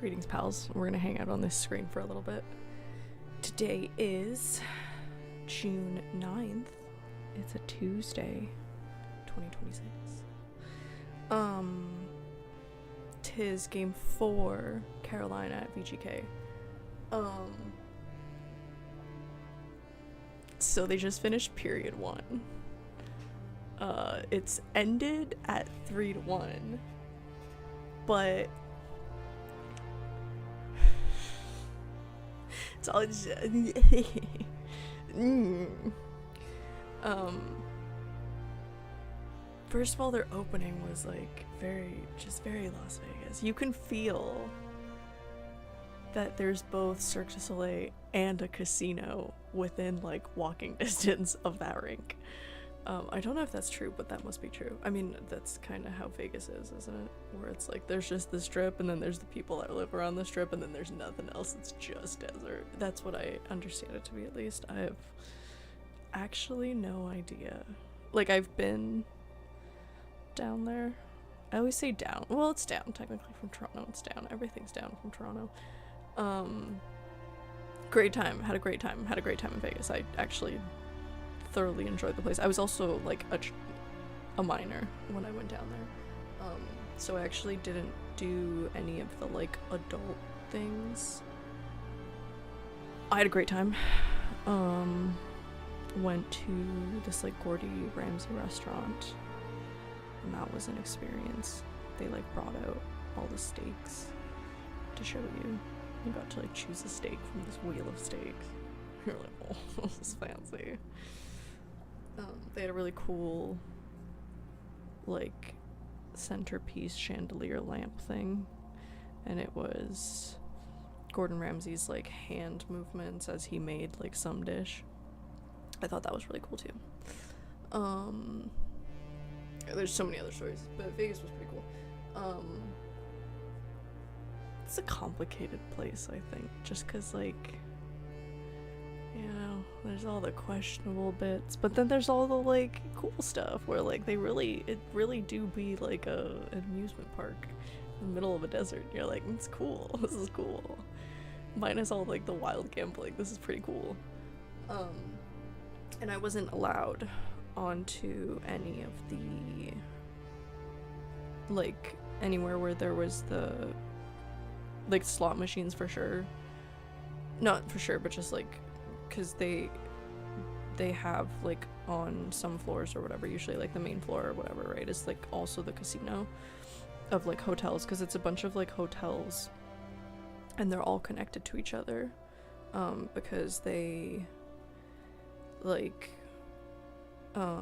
Greetings, pals. We're gonna hang out on this screen for a little bit. Today is June 9th. It's a Tuesday, 2026. Tis game 4, Carolina at VGK. So they just finished period 1. It's ended at 3-1, but it's all just first of all, their opening was like very Las Vegas. You can feel that there's both Cirque du Soleil and a casino within like walking distance of that rink. I don't know if that's true, but that must be true. I mean, that's kind of how Vegas is, isn't it? Where it's like there's just the strip, and then there's the people that live around the strip, and then there's nothing else. It's just desert. That's what I understand it to be, at least. I have actually no idea. Like, I've been down there. I always say down. Well, it's down. Technically from Toronto, it's down. Everything's down from Toronto. Great time. Had a great time in Vegas. I actually thoroughly enjoyed the place. I was also like a minor when I went down there, so I actually didn't do any of the like adult things. I had a great time. Went to this like Gordon Ramsay restaurant, and that was an experience. They like brought out all the steaks to show you. You got to like choose a steak from this wheel of steaks. You're like, oh, this is fancy. They had a really cool like centerpiece chandelier lamp thing, and it was Gordon Ramsay's like hand movements as he made like some dish. I thought that was really cool too. There's so many other stories, but Vegas was pretty cool. It's a complicated place, I think, just because like, you know, there's all the questionable bits, but then there's all the like cool stuff where like it really do be like an amusement park in the middle of a desert. You're like, it's cool. This is cool. Minus all like the wild gambling. This is pretty cool. And I wasn't allowed onto any of the like anywhere where there was the like slot machines for sure. Not for sure, but just like because they have like on some floors or whatever, usually like the main floor or whatever, right, is like also the casino of like hotels, because it's a bunch of like hotels and they're all connected to each other, because they like I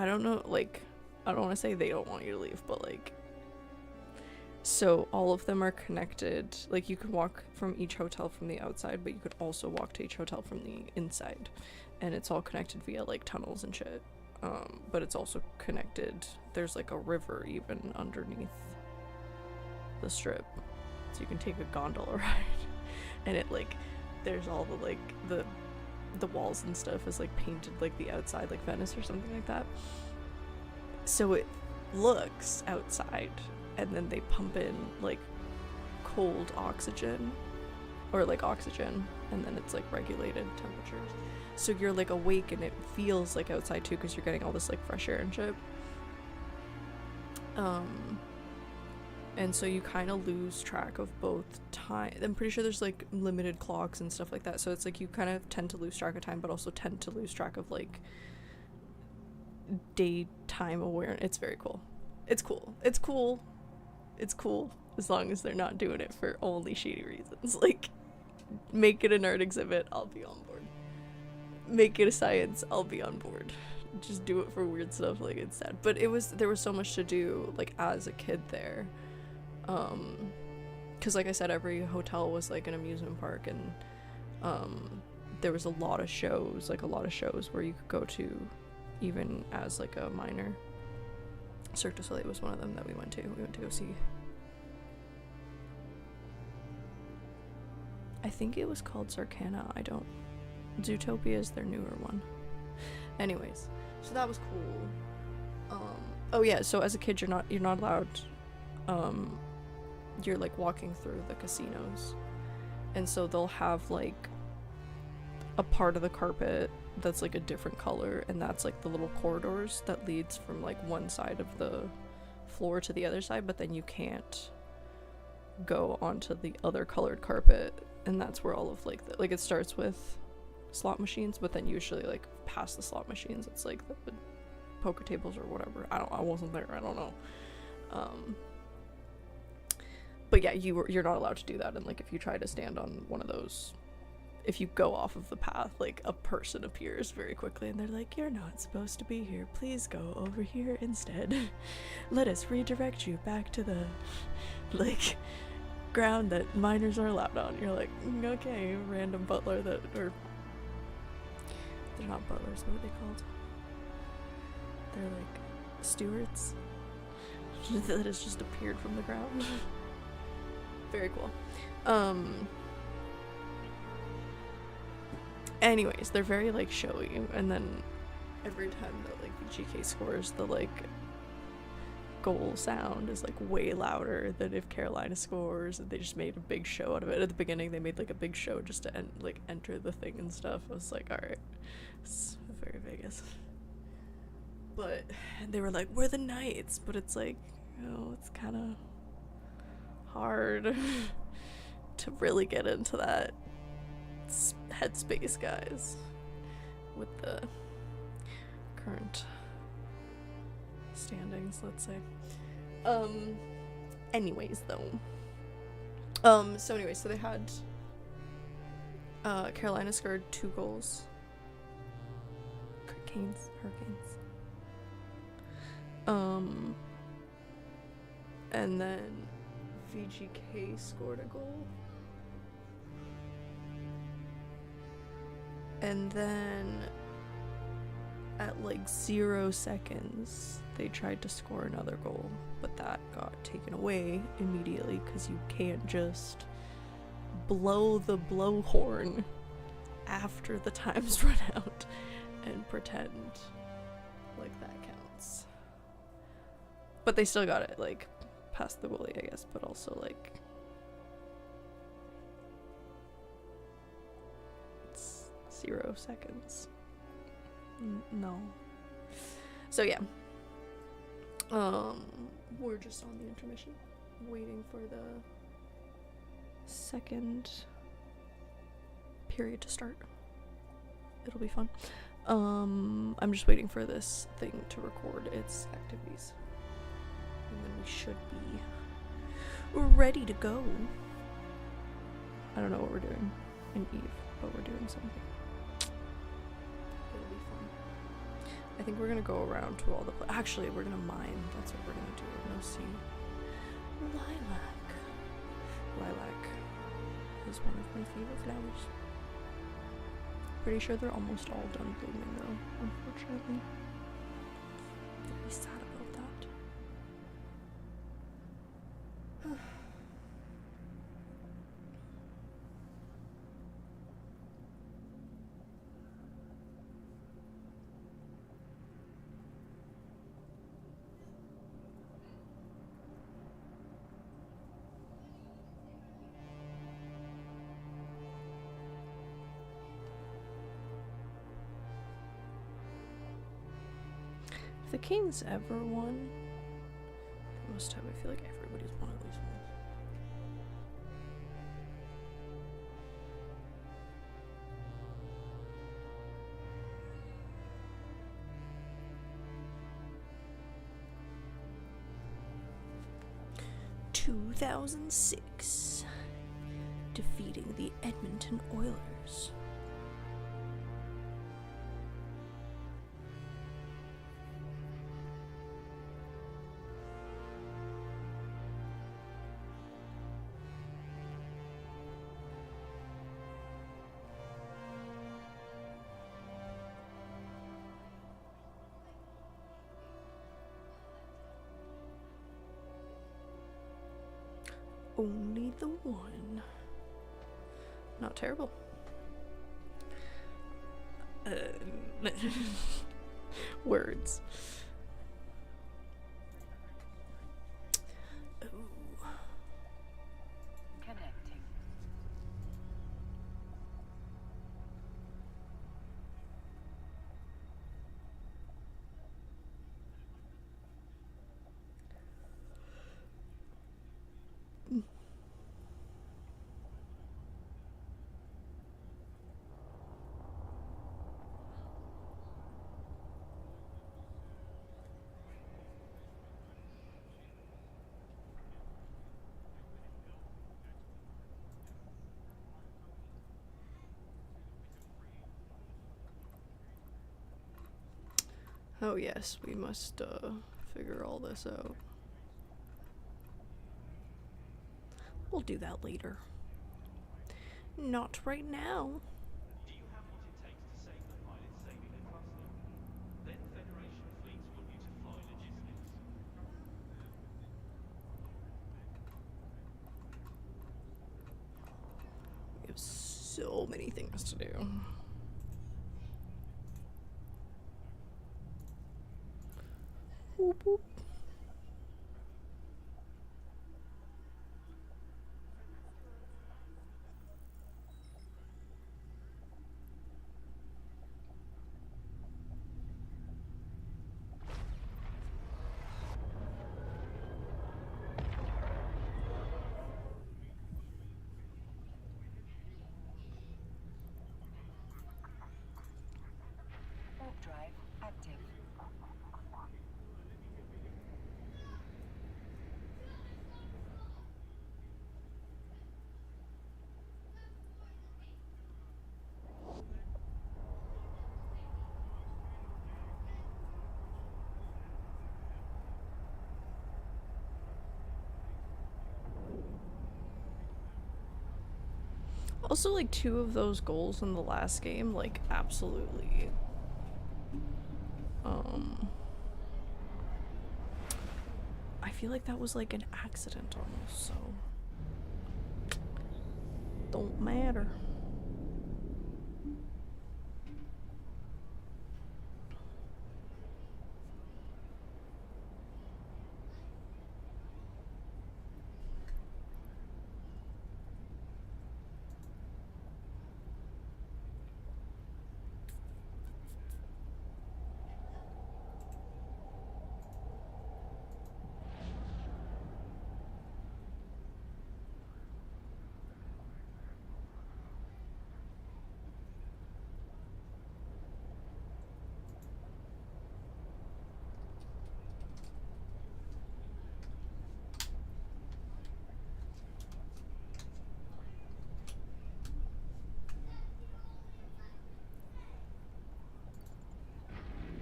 don't know, like I don't want to say they don't want you to leave, but like, so all of them are connected. Like you could walk from each hotel from the outside, but you could also walk to each hotel from the inside, and it's all connected via like tunnels and shit. But it's also connected, there's like a river even underneath the strip, so you can take a gondola ride, and it like there's all the like the walls and stuff is like painted like the outside like Venice or something like that, so it looks outside, and then they pump in like cold oxygen or like oxygen, and then it's like regulated temperatures, so you're like awake and it feels like outside too, because you're getting all this like fresh air and shit. And so you kind of lose track of both time. I'm pretty sure there's like limited clocks and stuff like that, so it's like you kind of tend to lose track of time, but also tend to lose track of like daytime awareness. It's very cool. It's cool as long as they're not doing it for only shady reasons. Like, make it a nerd exhibit, I'll be on board. Make it a science, I'll be on board. Just do it for weird stuff like instead. But there was so much to do like as a kid there, because like I said, every hotel was like an amusement park, and there was a lot of shows where you could go to even as like a minor. Cirque du Soleil was one of them that we went to go see. I think it was called Circana. Zootopia is their newer one. Anyways, so that was cool. Oh yeah, so as a kid you're not allowed you're like walking through the casinos, and so they'll have like a part of the carpet that's like a different color, and that's like the little corridors that leads from like one side of the floor to the other side, but then you can't go onto the other colored carpet, and that's where all of like like it starts with slot machines, but then usually like past the slot machines it's like the poker tables or whatever. I wasn't there, I don't know. But yeah, you're not allowed to do that, and like if you try to stand on one of those, if you go off of the path, like a person appears very quickly and they're like, you're not supposed to be here, please go over here instead. Let us redirect you back to the like ground that minors are allowed on. You're like, okay, random butler that, or they're not butlers, what are they called? They're like stewards that has just appeared from the ground. Very cool. Anyways, they're very like showy, and then every time that like VGK scores, the like goal sound is like way louder than if Carolina scores, and they just made a big show out of it. At the beginning they made like a big show just to like enter the thing and stuff. I was like, alright, it's very Vegas. But they were like, we're the Knights, but it's like, you know, it's kind of hard to really get into that headspace, guys, with the current standings, let's say. Anyways though, so they had Carolina scored 2 goals. Hurricanes. And then VGK scored a goal. And then at like 0 seconds they tried to score another goal, but that got taken away immediately because you can't just blow the blowhorn after the time's run out and pretend like that counts. But they still got it like past the goalie, I guess, but also like 0 seconds. No. So yeah. We're just on the intermission, waiting for the second period to start. It'll be fun. I'm just waiting for this thing to record its activities, and then we should be ready to go. I don't know what we're doing in Eve, but we're doing something. It'll be fun. I think we're gonna go around to all the actually, we're gonna mine. That's what we're gonna do. We're gonna see lilac. Lilac is one of my favorite flowers. Pretty sure they're almost all done blooming though, unfortunately. Very sad about that. If the Kings ever won, most time I feel like everybody's won at least once. "2006, defeating the Edmonton Oilers." Only the one. Not terrible. Words. Oh Oh yes, we must figure all this out. We'll do that later. Not right now. Do you have what it takes to save the pilots saving the cluster? Then Federation fleets want you to fly logistics. We have so many things to do. Whoop, whoop. Warp drive active. Also, like, 2 of those goals in the last game, like, absolutely. I feel like that was like an accident almost, so. Don't matter.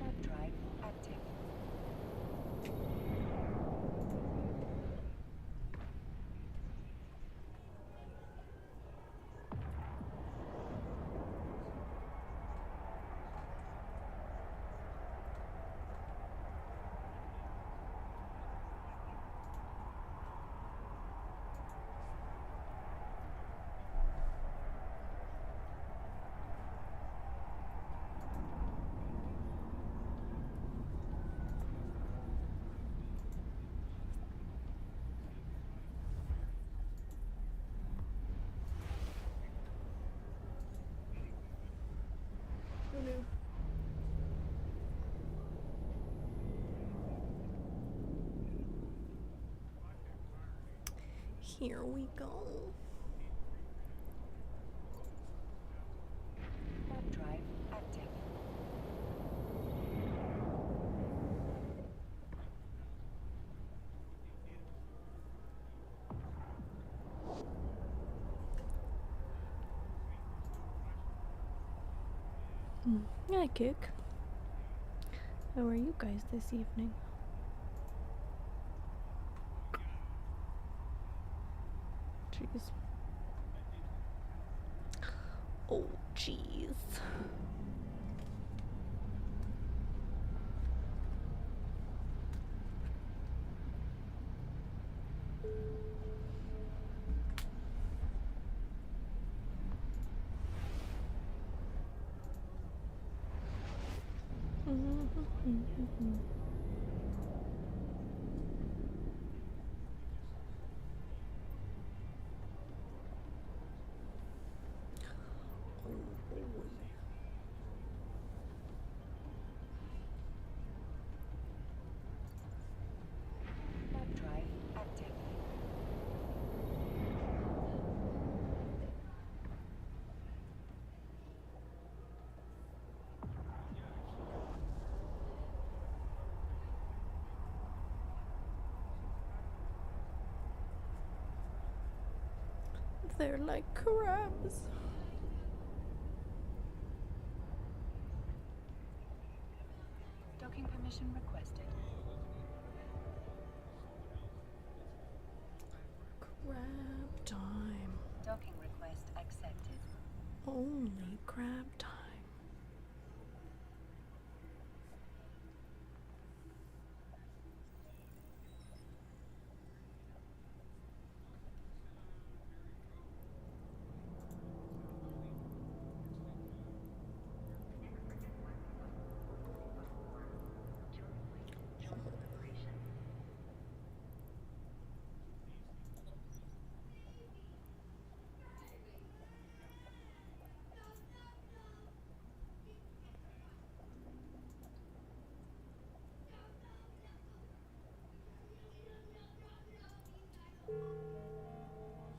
Warp drive active. Oh no. Here we go. Warp drive active. Yeah, kick. How are you guys this evening? Jeez. Oh, jeez. Warp drive active. They're like crabs. Docking permission requested. Crab time. Docking request accepted. Only crab time.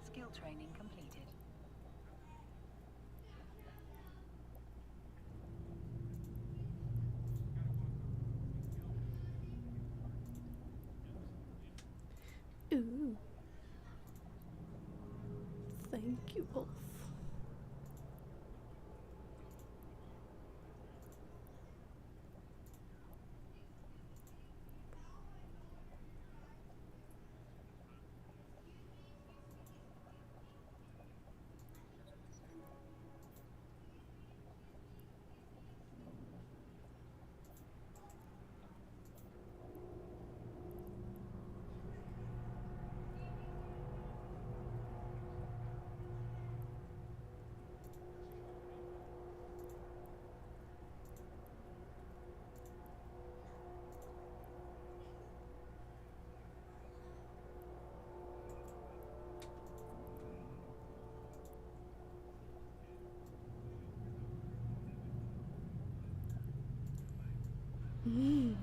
Skill training completed. Ooh. Thank you both. Mm.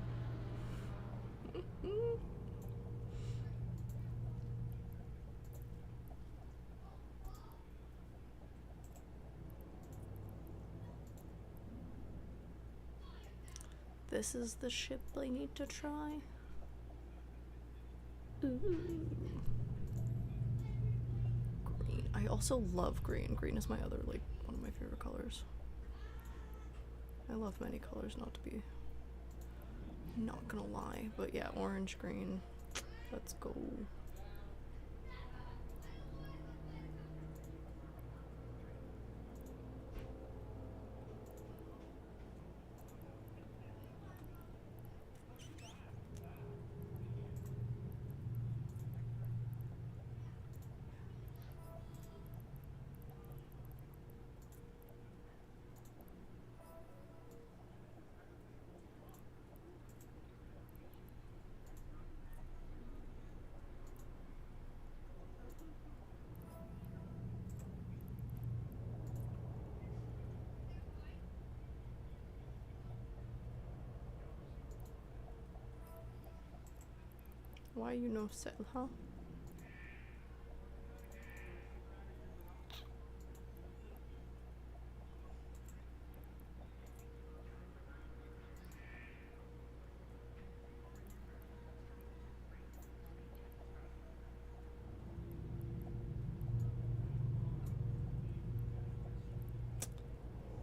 This is the ship I need to try. Ooh. Green. I also love green. Green is my other, like, one of my favorite colors. I love many colors, not to be, not gonna lie. But yeah, orange, green. Let's go. Why you no sell, huh?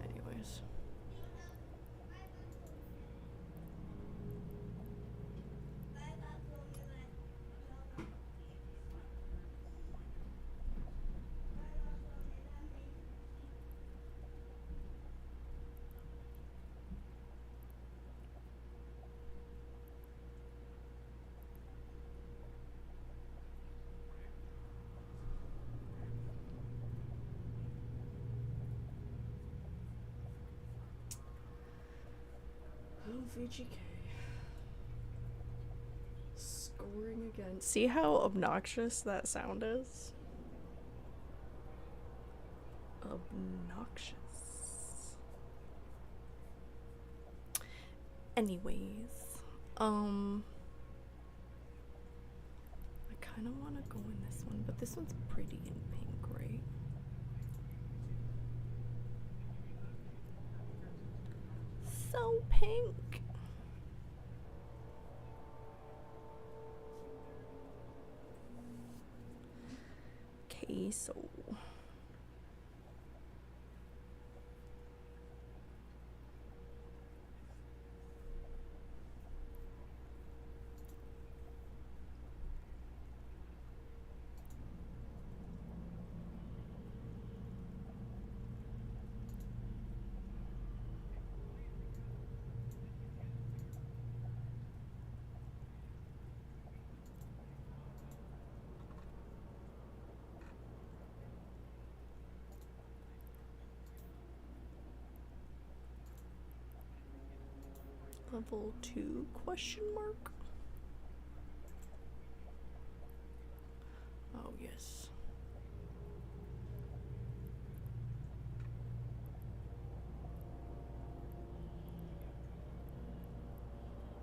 Anyways. Oh, VGK. Scoring again. See how obnoxious that sound is? Obnoxious. Anyways, I kind of want to go in this one, but this one's pretty in pink, right? So pink. Okay, so Level 2 question mark? Oh yes.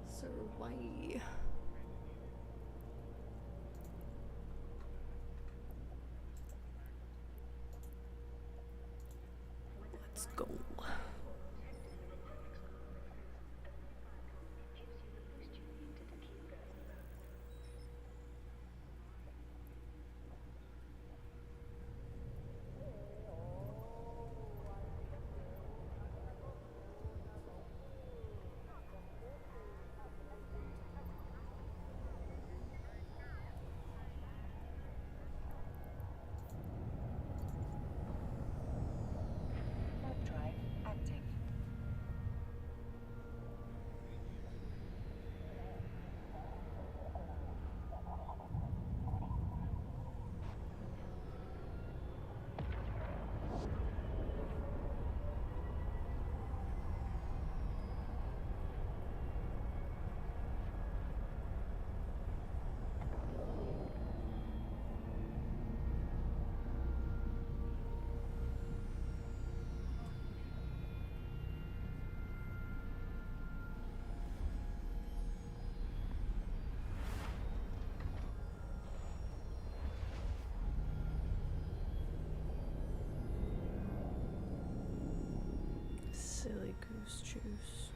Sir, why? Let's go. Warp drive active. Silly goose juice.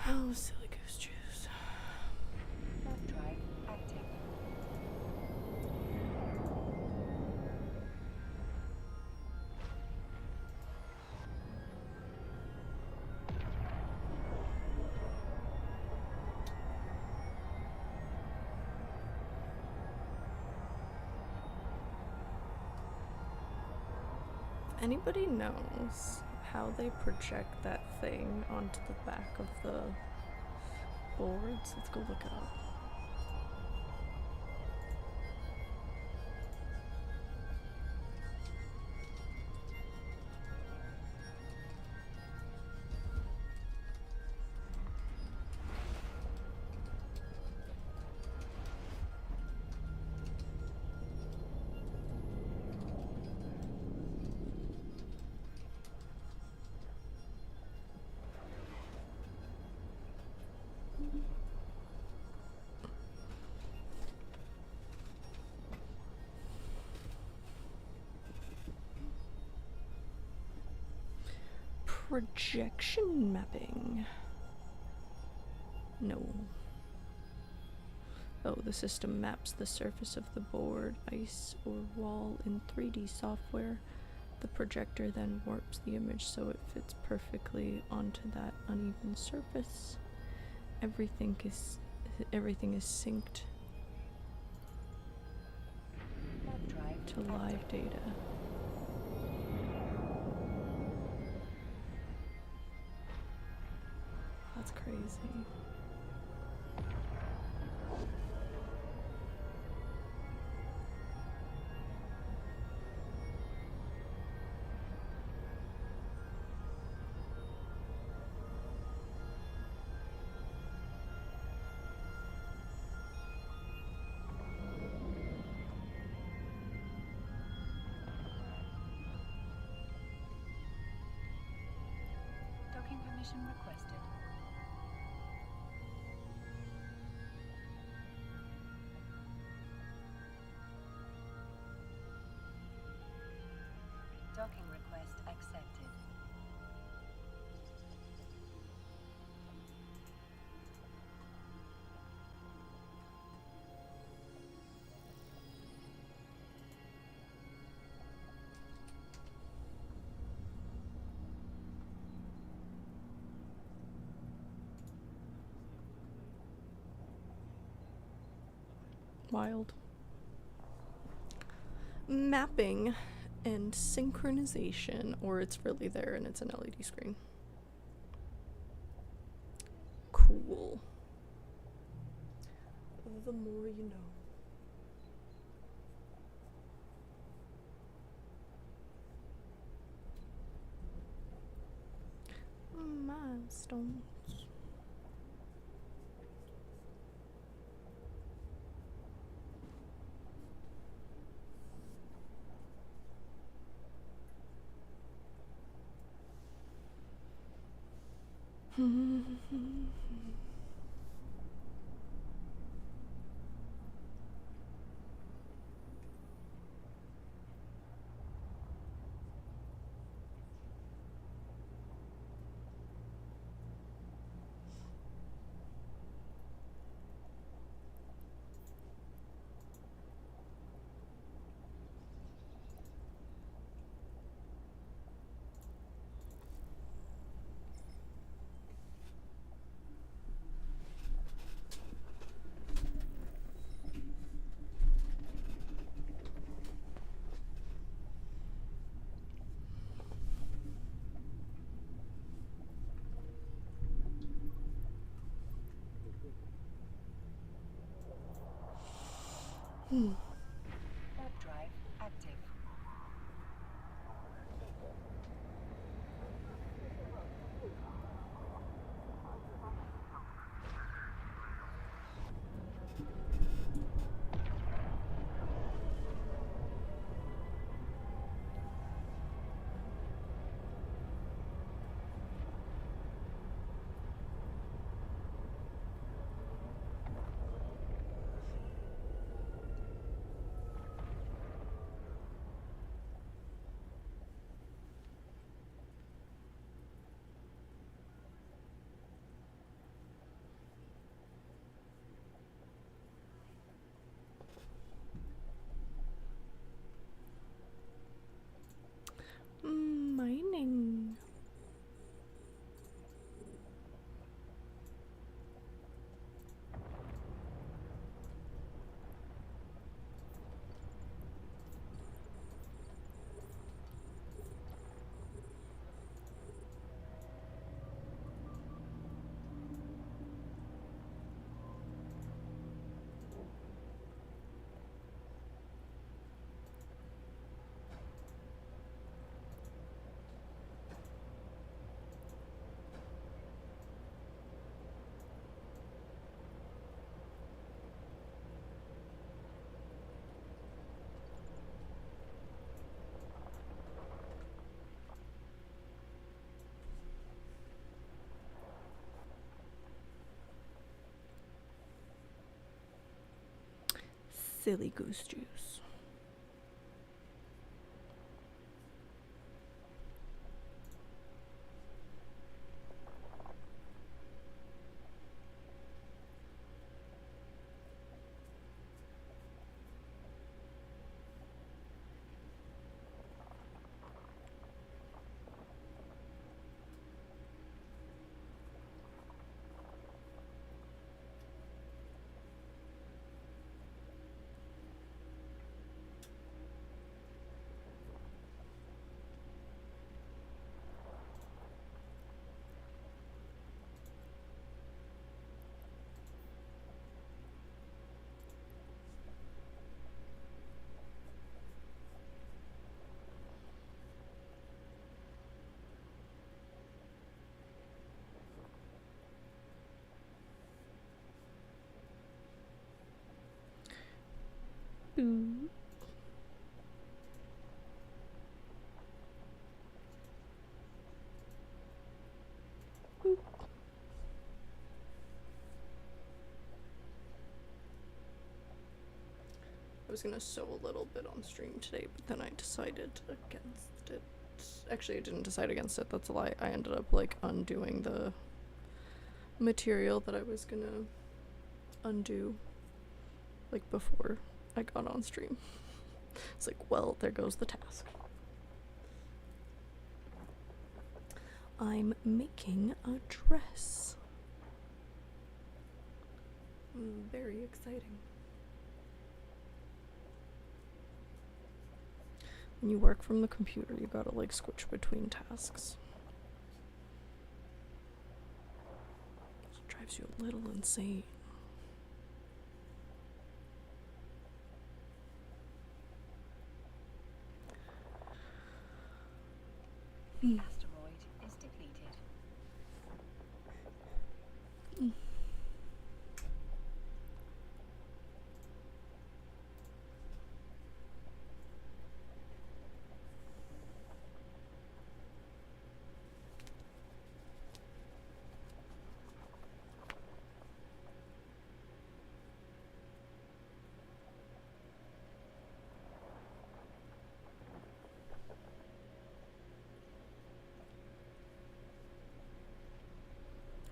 Oh, silly goose juice. Warp drive active. If anybody knows how they project that thing onto the back of the boards, let's go look it up. Projection mapping. No. Oh, the system maps the surface of the board, ice, or wall in 3D software. The projector then warps the image so it fits perfectly onto that uneven surface. Everything is synced Warp drive to live data. That's crazy. Docking permission requested. Docking request accepted. Wild. Mapping and synchronization, or it's really there and it's an LED screen. Cool. The more you know. stones. Warp drive active. Mining. Silly goose juice. Boo. Boop. I was gonna sew a little bit on stream today, but then I decided against it. Actually, I didn't decide against it. That's a lie. I ended up like undoing the material that I was gonna undo like before I got on stream. It's like, well, there goes the task. I'm making a dress. Very exciting. When you work from the computer, you gotta like switch between tasks. It drives you a little insane. The asteroid is depleted.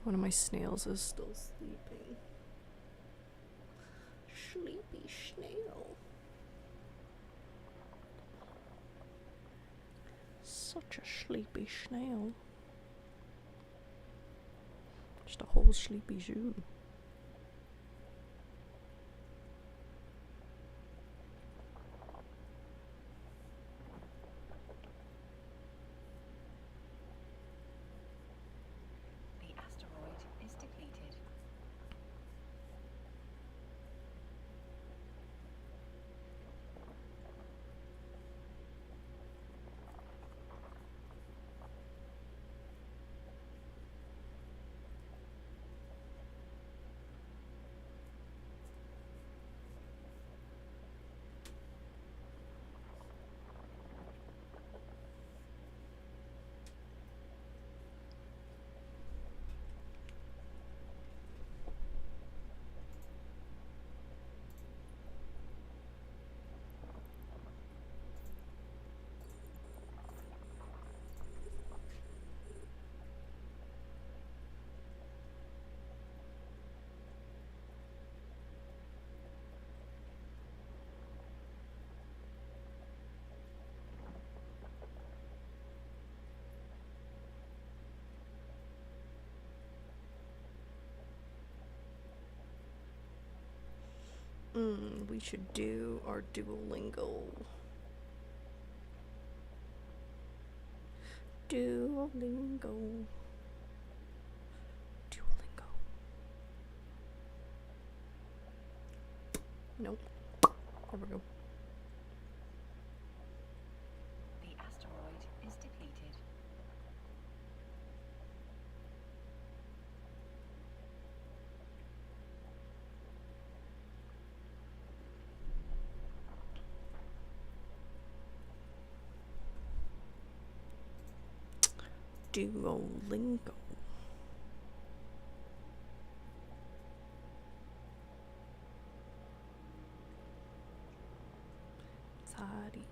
One of my snails is still sleeping. Sleepy snail. Such a sleepy snail. Just a whole sleepy zoo. The asteroid is depleted. We should do our Duolingo. Duolingo. Duolingo. Nope. There we go. The asteroid is depleted. Duolingo. Sorry.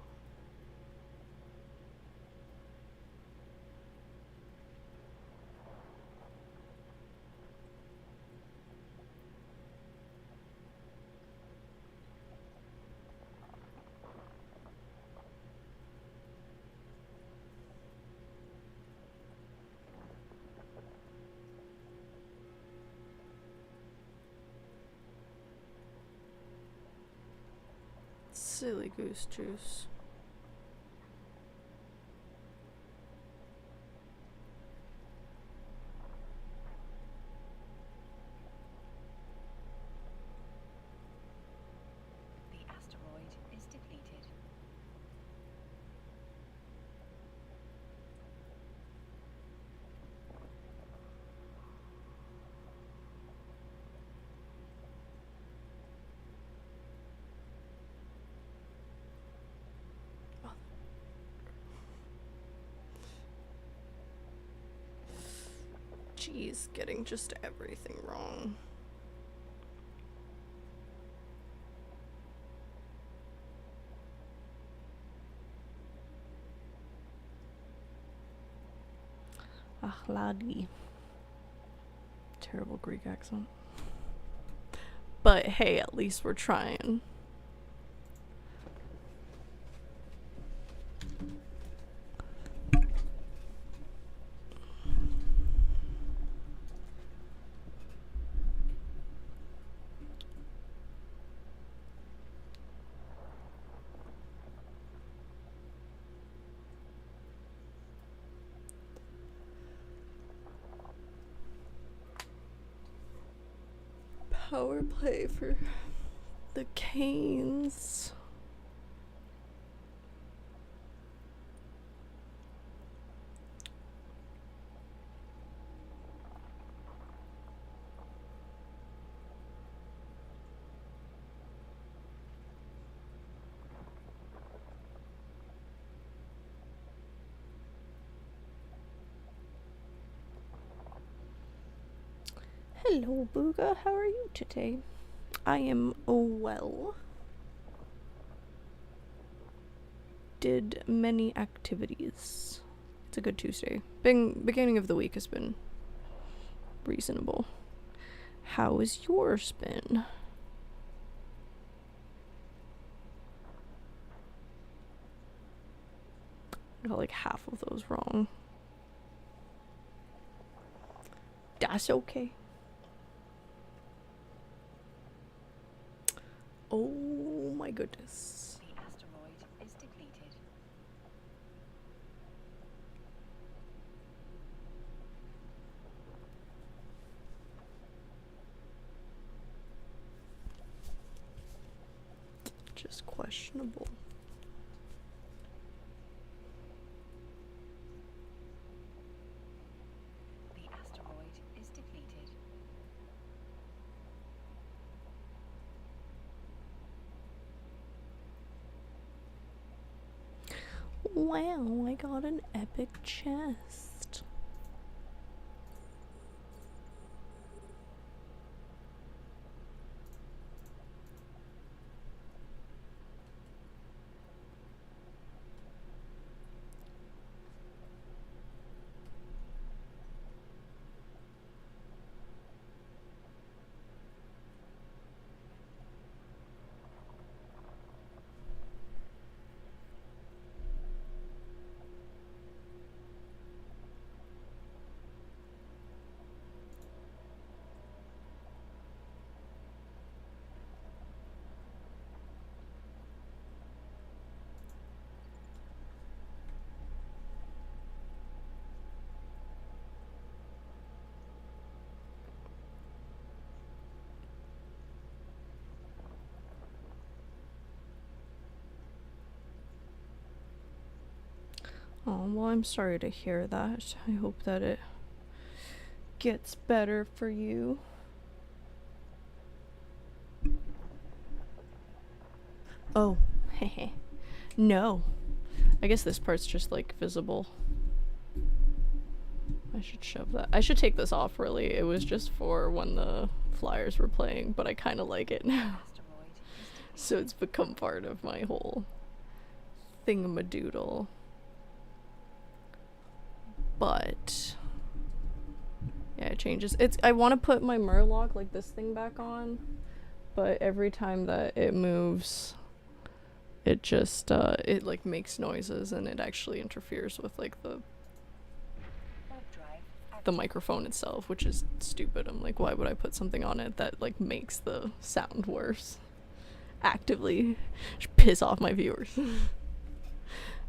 Silly goose juice. The asteroid is depleted. Jeez, getting just everything wrong. Ahladi. Terrible Greek accent. But hey, at least we're trying. Power play for the Canes. Hello, Booga. How are you today? I am well. Did many activities. It's a good Tuesday. Beginning of the week has been Reasonable. How has yours been? Got like half of those wrong. That's okay. Oh my goodness. The asteroid is depleted. Just questionable. The asteroid is depleted. Wow, I got an epic chest. Oh, well, I'm sorry to hear that. I hope that it gets better for you. Oh, hehe. No. I guess this part's just like visible. I should shove that. I should take this off, really. It was just for when the flyers were playing, but I kind of like it now. Asteroid is depleted. So it's become part of my whole thingamadoodle. But yeah, it changes. I want to put my Murloc, like this thing, back on, but every time that it moves, it just it like makes noises, and it actually interferes with like the Warp drive the active. microphone itself, which is stupid. I'm like, why would I put something on it that like makes the sound worse? Actively piss off my viewers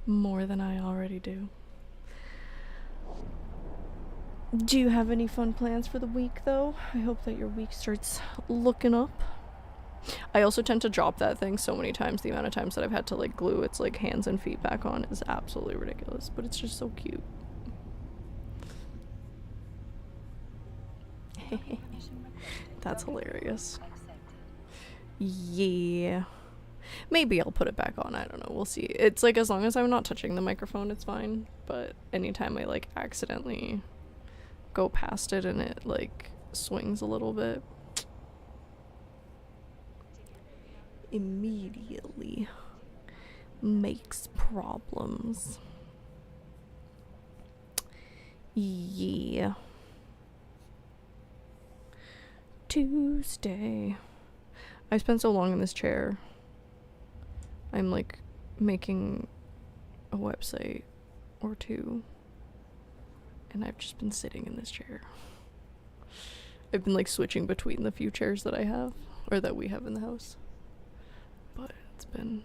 more than I already do. Do you have any fun plans for the week, though? I hope that your week starts looking up. I also tend to drop that thing so many times. The amount of times that I've had to like glue its like hands and feet back on is absolutely ridiculous, but it's just so cute. Permission requested. That's hilarious. Accepted. Yeah. Maybe I'll put it back on. I don't know. We'll see. It's like as long as I'm not touching the microphone, it's fine. But anytime I like accidentally go past it and it like swings a little bit, immediately makes problems. Yeah. Tuesday. I spent so long in this chair. I'm like making a website or two, and I've just been sitting in this chair. I've been like switching between the few chairs that I have, or that we have in the house, but it's been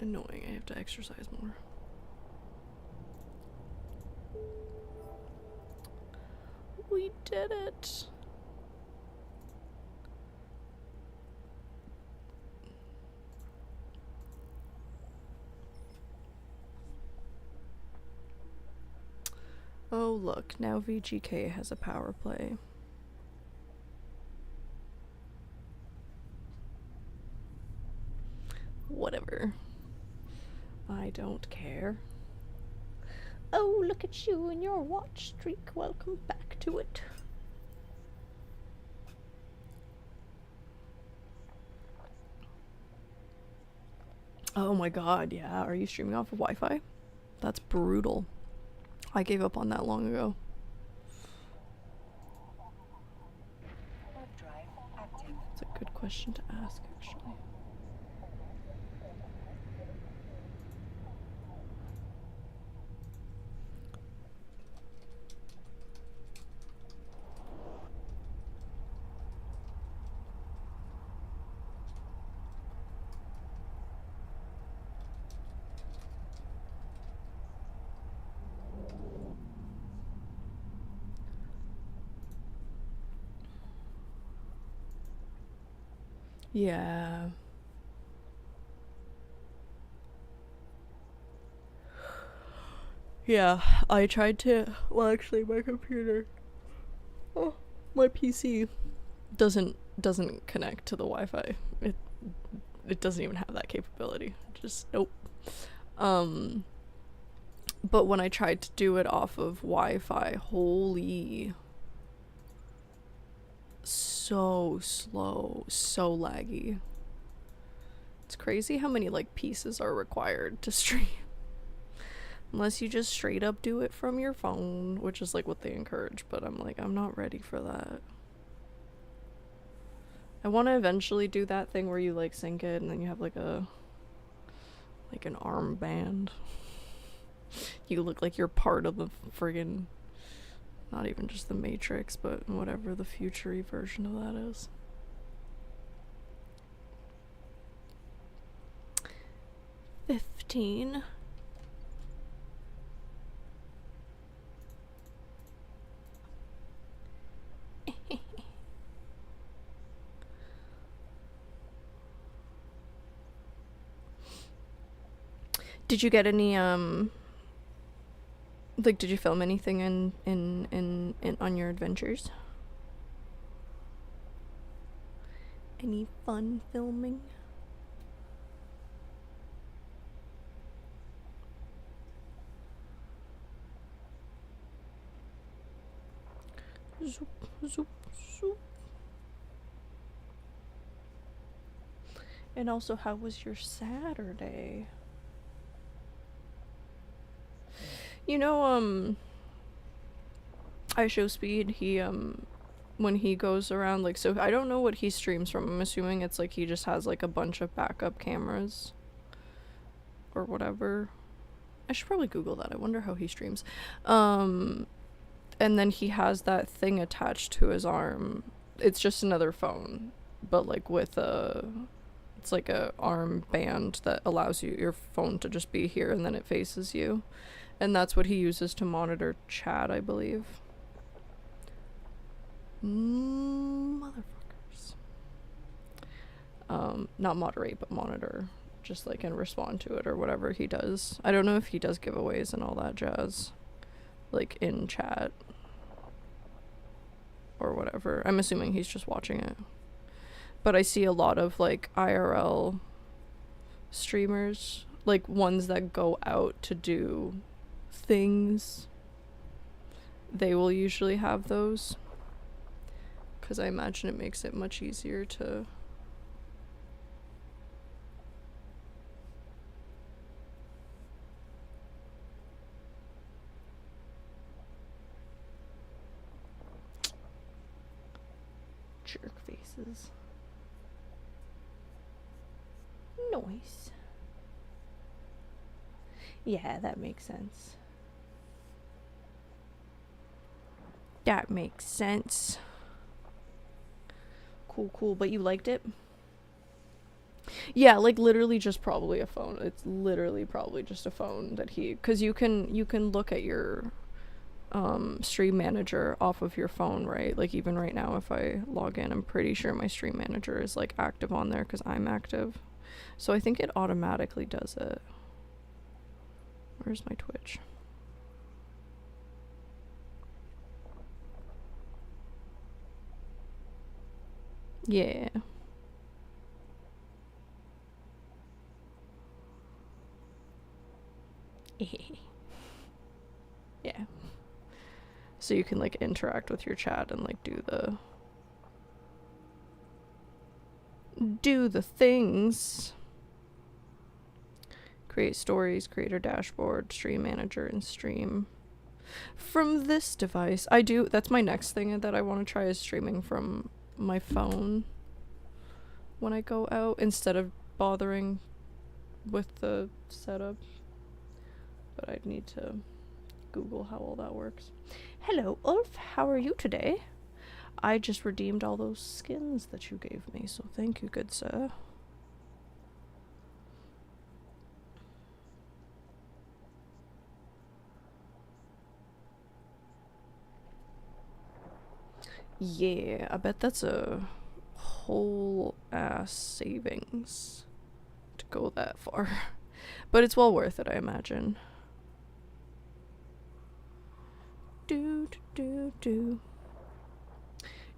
annoying. I have to exercise more. We did it. Oh look, now VGK has a power play. Whatever. I don't care. Oh, look at you and your watch streak. Welcome back to it. Oh my god, yeah. Are you streaming off of Wi-Fi? That's brutal. I gave up on that long ago. question to ask, actually. Yeah. Yeah, I tried to. Well, actually, my computer. Oh, my PC doesn't connect to the Wi-Fi. It doesn't even have that capability. Just nope. But when I tried to do it off of Wi-Fi, holy, so slow, so laggy. It's crazy how many like pieces are required to stream. Unless you just straight up do it from your phone, which is like what they encourage, but I'm like, I'm not ready for that. I want to eventually do that thing where you like sync it and then you have like an armband. You look like you're part of the friggin', not even just the Matrix, but whatever the future version of that is. $15. Did you get any like did you film anything in on your adventures? Any fun filming? Zoop, zoop, zoop. And also, how was your Saturday? You know, iShowSpeed, he, when he goes around, like, so I don't know what he streams from. I'm assuming it's like he just has, like, a bunch of backup cameras. Or whatever. I should probably Google that. I wonder how he streams. And then he has that thing attached to his arm. It's just another phone, but, like, with a... It's like a arm band that allows your phone to just be here and then it faces you. And that's what he uses to monitor chat, I believe. Motherfuckers. Not moderate, but monitor. Just like and respond to it or whatever he does. I don't know if he does giveaways and all that jazz. Like in chat. Or whatever. I'm assuming he's just watching it. But I see a lot of like IRL streamers. Like ones that go out to do things, they will usually have those because I imagine it makes it much easier to jerk faces. Noise. Yeah, that makes sense. That makes sense. Cool. But you liked it? Yeah, like literally just probably a phone. It's literally probably just a phone that he... Because you can look at your stream manager off of your phone, right? Like even right now if I log in, I'm pretty sure my stream manager is like active on there because I'm active. So I think it automatically does it. Where's my Twitch? Yeah. Yeah. So you can like interact with your chat and like do the things. Create stories, creator dashboard, stream manager, and stream from this device. That's my next thing that I want to try is streaming from my phone. when I go out instead of bothering with the setup. But I'd need to Google how all that works. Hello, Ulf. How are you today? I just redeemed all those skins that you gave me, so thank you, good sir. Yeah, I bet that's a whole ass savings to go that far. But it's well worth it, I imagine. Do.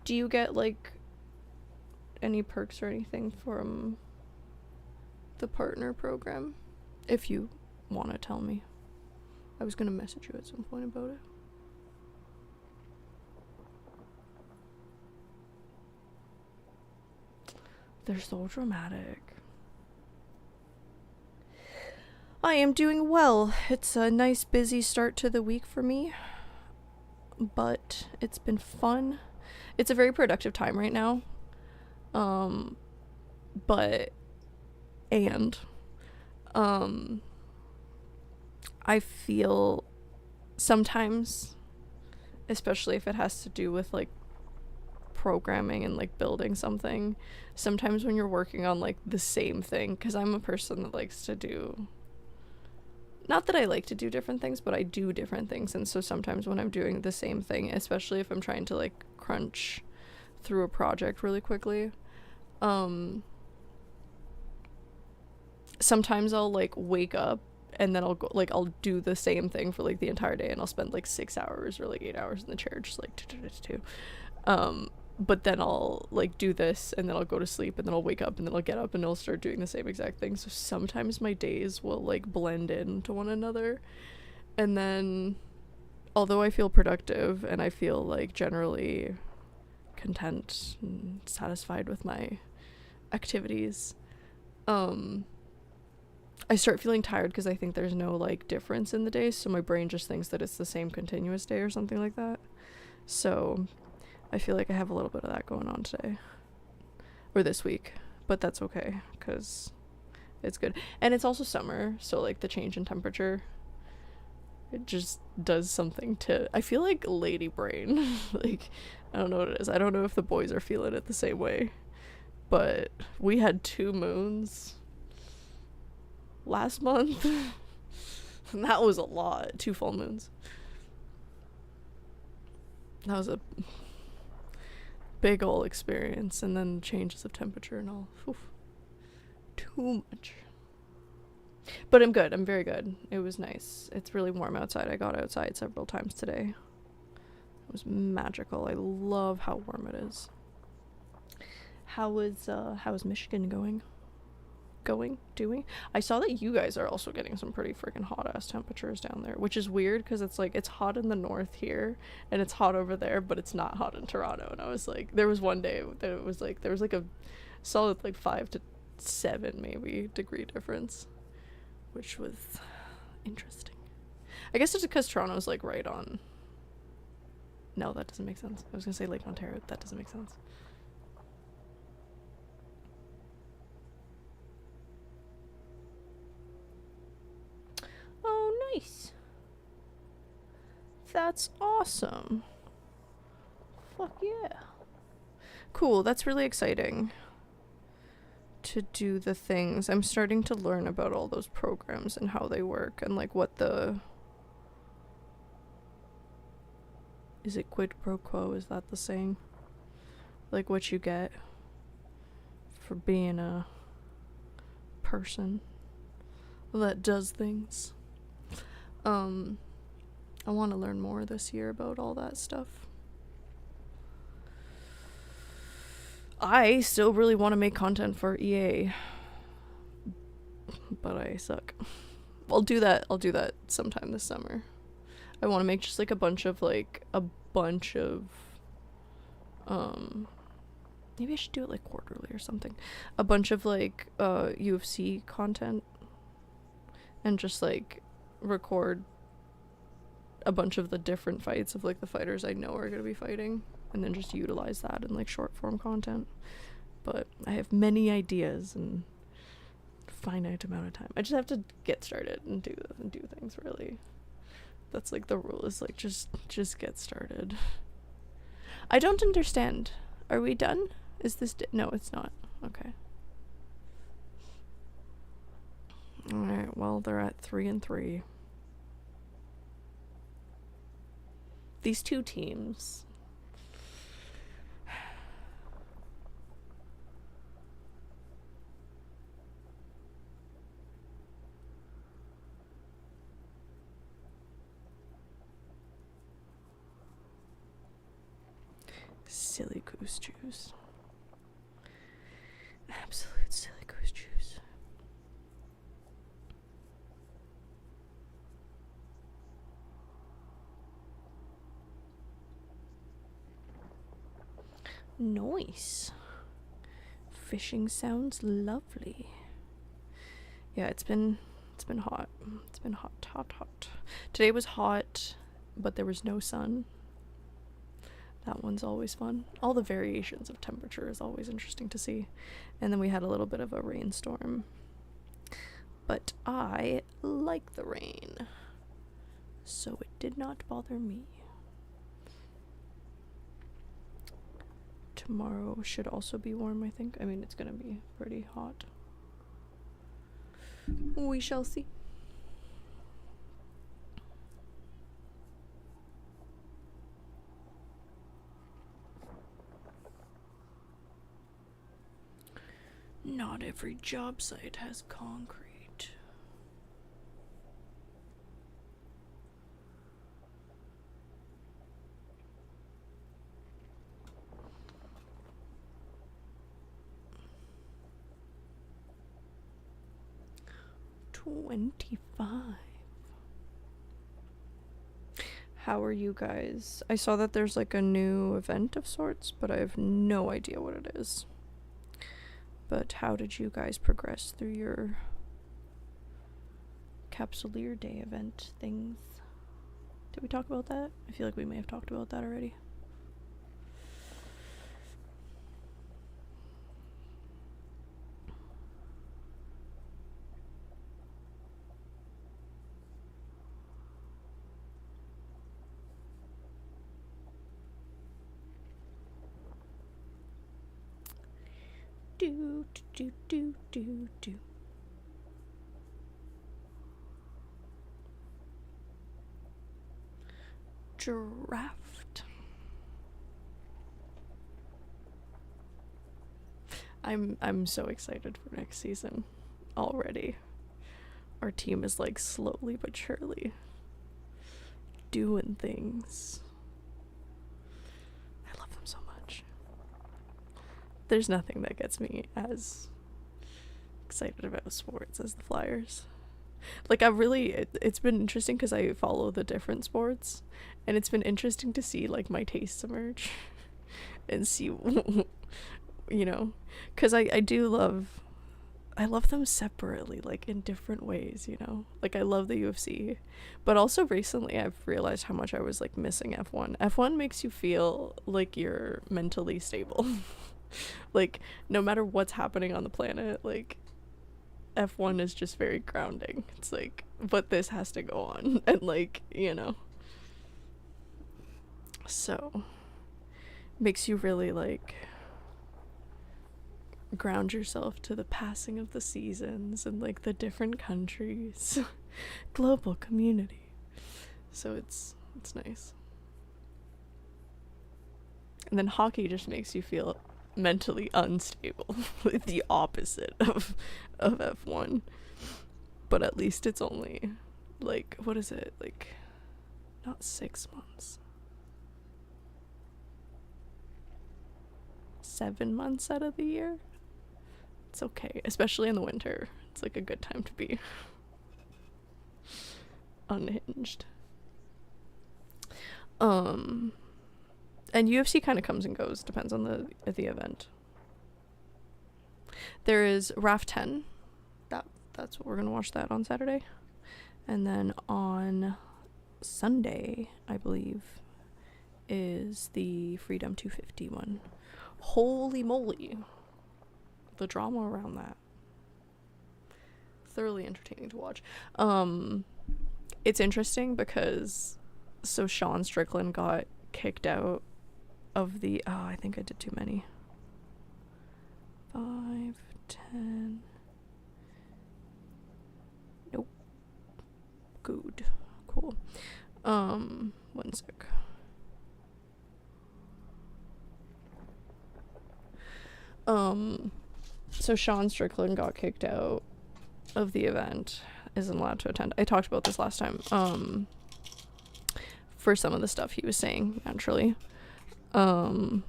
Do you get, like, any perks or anything from the partner program? If you want to tell me. I was gonna message you at some point about it. They're so dramatic. I am doing well. It's a nice busy start to the week for me, but it's been fun. It's a very productive time right now. But I feel sometimes, especially if it has to do with like programming and like building something, sometimes when you're working on like the same thing, because I'm a person that likes to do, not that I like to do different things, but I do different things. And so sometimes when I'm doing the same thing, especially if I'm trying to like crunch through a project really quickly, sometimes I'll like wake up and then I'll go, like, I'll do the same thing for like the entire day, and I'll spend like 6 hours or like 8 hours in the chair just like but then I'll like do this, and then I'll go to sleep, and then I'll wake up, and then I'll get up and I'll start doing the same exact thing. So sometimes my days will like blend into one another, and then although I feel productive and I feel like generally content and satisfied with my activities, I start feeling tired because I think there's no like difference in the days, so my brain just thinks that it's the same continuous day or something like that. So I feel like I have a little bit of that going on today or this week, but that's okay because it's good. And it's also summer, so like the change in temperature, it just does something to, I feel like lady brain. Like, I don't know what it is. I don't know if the boys are feeling it the same way, but we had 2 moons last month. And that was a lot. 2 full moons. That was a big ol' experience, and then changes of temperature and all. Oof. Too much. But I'm good. I'm very good. It was nice. It's really warm outside. I got outside several times today. It was magical. I love how warm it is. How is Michigan going? Doing? I saw that you guys are also getting some pretty freaking hot ass temperatures down there, which is weird because it's like it's hot in the north here and it's hot over there, but it's not hot in Toronto. And I was like, there was one day that it was like there was like a solid like 5 to 7 maybe degree difference, which was interesting. I guess it's because Toronto's like right on. No, that doesn't make sense. I was gonna say Lake Ontario. That doesn't make sense. Oh, nice. That's awesome. Fuck yeah. Cool, that's really exciting to do the things. I'm starting to learn about all those programs and how they work and like what the... Is it quid pro quo? Is that the saying? Like what you get for being a person that does things. I want to learn more this year about all that stuff. I still really want to make content for EA, but I suck. I'll do that sometime this summer. I want to make just like a bunch of maybe I should do it like quarterly or something. A bunch of like UFC content, and just like record a bunch of the different fights of like the fighters I know are going to be fighting, and then just utilize that in like short form content. but I have many ideas and finite amount of time. I just have to get started and do things, really. That's like the rule, is like just get started. I don't understand. Are we done? Is this no, it's not. Okay. Alright, well, they're at 3-3. These two teams. Silly goose juice. Absolute silly goose juice. Nice. Fishing sounds lovely. Yeah, it's been hot. It's been hot. Today was hot, but there was no sun. That one's always fun. All the variations of temperature is always interesting to see. And then we had a little bit of a rainstorm. But I like the rain, so it did not bother me. Tomorrow should also be warm, I think. I mean, it's gonna be pretty hot. We shall see. Not every job site has concrete. How are you guys? I saw that there's like a new event of sorts, but I have no idea what it is. But how did you guys progress through your Capsuleer Day event things? Did we talk about that? I feel like we may have talked about that already. Do. Draft. I'm so excited for next season already. Our team is like slowly but surely doing things. I love them so much. There's nothing that gets me as excited about sports as the Flyers. Like, it's been interesting because I follow the different sports, and it's been interesting to see like my tastes emerge and see you know, because I love them separately, like in different ways, you know. Like, I love the UFC, but also recently I've realized how much I was like missing F1. F1 makes you feel like you're mentally stable. Like, no matter what's happening on the planet, like F1 is just very grounding. It's like, but this has to go on, and like, you know, so makes you really like ground yourself to the passing of the seasons and like the different countries. Global community. So it's nice. And then hockey just makes you feel mentally unstable. The opposite of F1. But at least it's only like, what is it, like, not 6 months, 7 months out of the year. It's okay, especially in the winter. It's like a good time to be unhinged. And UFC kind of comes and goes, depends on the event. There is RAF 10. That's what we're gonna watch that on Saturday. And then on Sunday, I believe, is the Freedom 250 one. Holy moly. the drama around that. Thoroughly entertaining to watch. It's interesting because so Sean Strickland got kicked out of the I think I did too many. 5, 10. Nope. Good. Cool. One sec. So Sean Strickland got kicked out of the event, isn't allowed to attend. I talked about this last time. For some of the stuff he was saying, naturally. But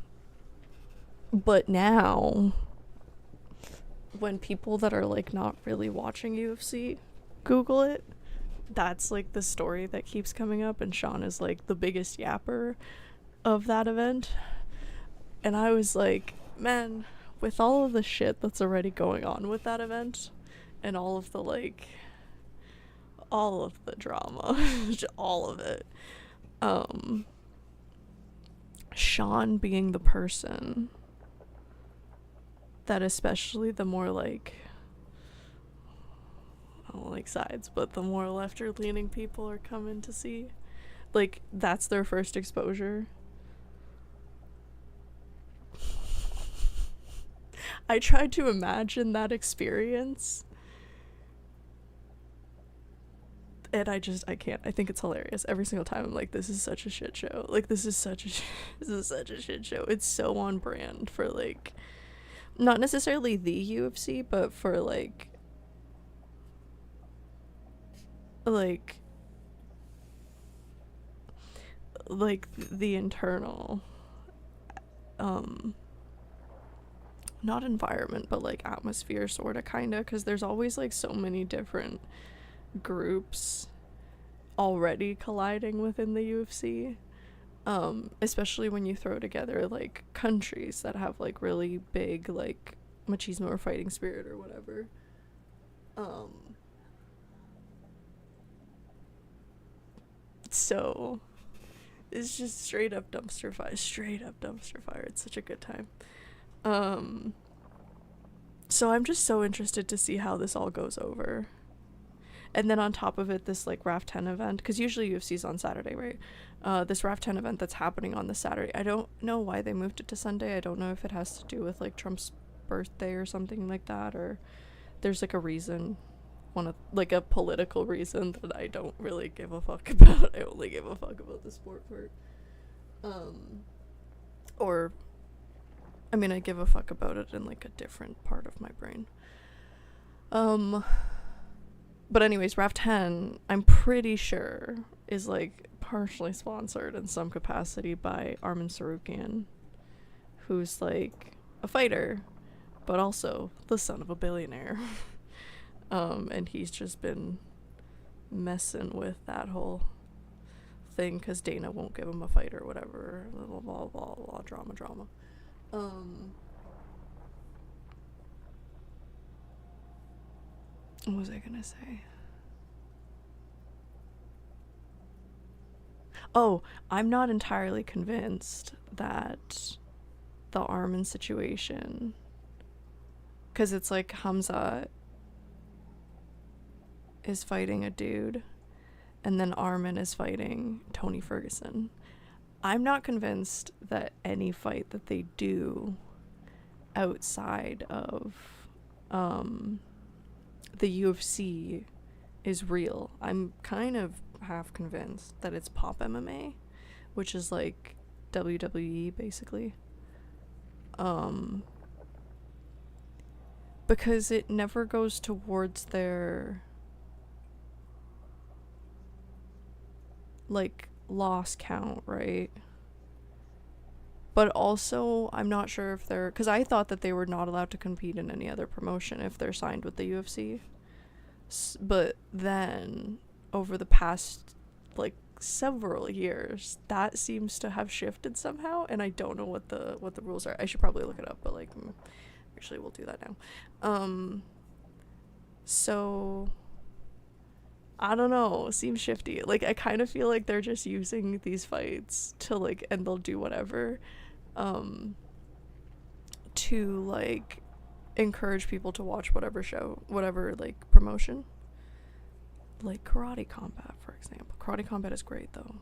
now, when people that are like not really watching UFC Google it, that's like the story that keeps coming up, and Sean is like the biggest yapper of that event. And I was like, man, with all of the shit that's already going on with that event and all of the like all of the drama, all of it, Sean being the person that, especially the more like, I don't like sides, but the more left or leaning people are coming to see, like, that's their first exposure. I tried to imagine that experience, and I can't. I think it's hilarious. Every single time I'm like, this is such a shit show. Like, this is such a shit show. It's so on brand for, like, not necessarily the UFC, but for, like the internal, not environment, but, like, atmosphere, sort of, kind of, because there's always, like, so many different groups already colliding within the UFC, especially when you throw together, like, countries that have, like, really big, like, machismo or fighting spirit or whatever. So it's just straight up dumpster fire. It's such a good time. So I'm just so interested to see how this all goes over. And then on top of it, this, like, RAF 10 event, because usually UFC's on Saturday, right? This RAF 10 event that's happening on the Saturday. I don't know why they moved it to Sunday. I don't know if it has to do with, like, Trump's birthday or something like that, or there's, like, a reason, like, a political reason that I don't really give a fuck about. I only give a fuck about the sport part. Or, I mean, I give a fuck about it in, like, a different part of my brain. But anyways, RAF 10, I'm pretty sure, is, like, partially sponsored in some capacity by Armin Sarukian, who's, like, a fighter, but also the son of a billionaire. And he's just been messing with that whole thing because Dana won't give him a fight or whatever. Blah, blah, blah, blah, drama. What was I gonna say? Oh, I'm not entirely convinced that the Armin situation, because it's like Hamza is fighting a dude and then Armin is fighting Tony Ferguson. I'm not convinced that any fight that they do outside of the UFC is real. I'm kind of half convinced that it's Pop MMA, which is like WWE basically. Because it never goes towards their, like, loss count, right? But also, I'm not sure if they're, because I thought that they were not allowed to compete in any other promotion if they're signed with the UFC. But then, over the past, like, several years, that seems to have shifted somehow, and I don't know what the rules are. I should probably look it up, but, like, actually, we'll do that now. So, I don't know, seems shifty. Like, I kind of feel like they're just using these fights to, like, and they'll do whatever, to, like, encourage people to watch whatever show, whatever like promotion. Like Karate Combat, for example. Karate Combat is great though.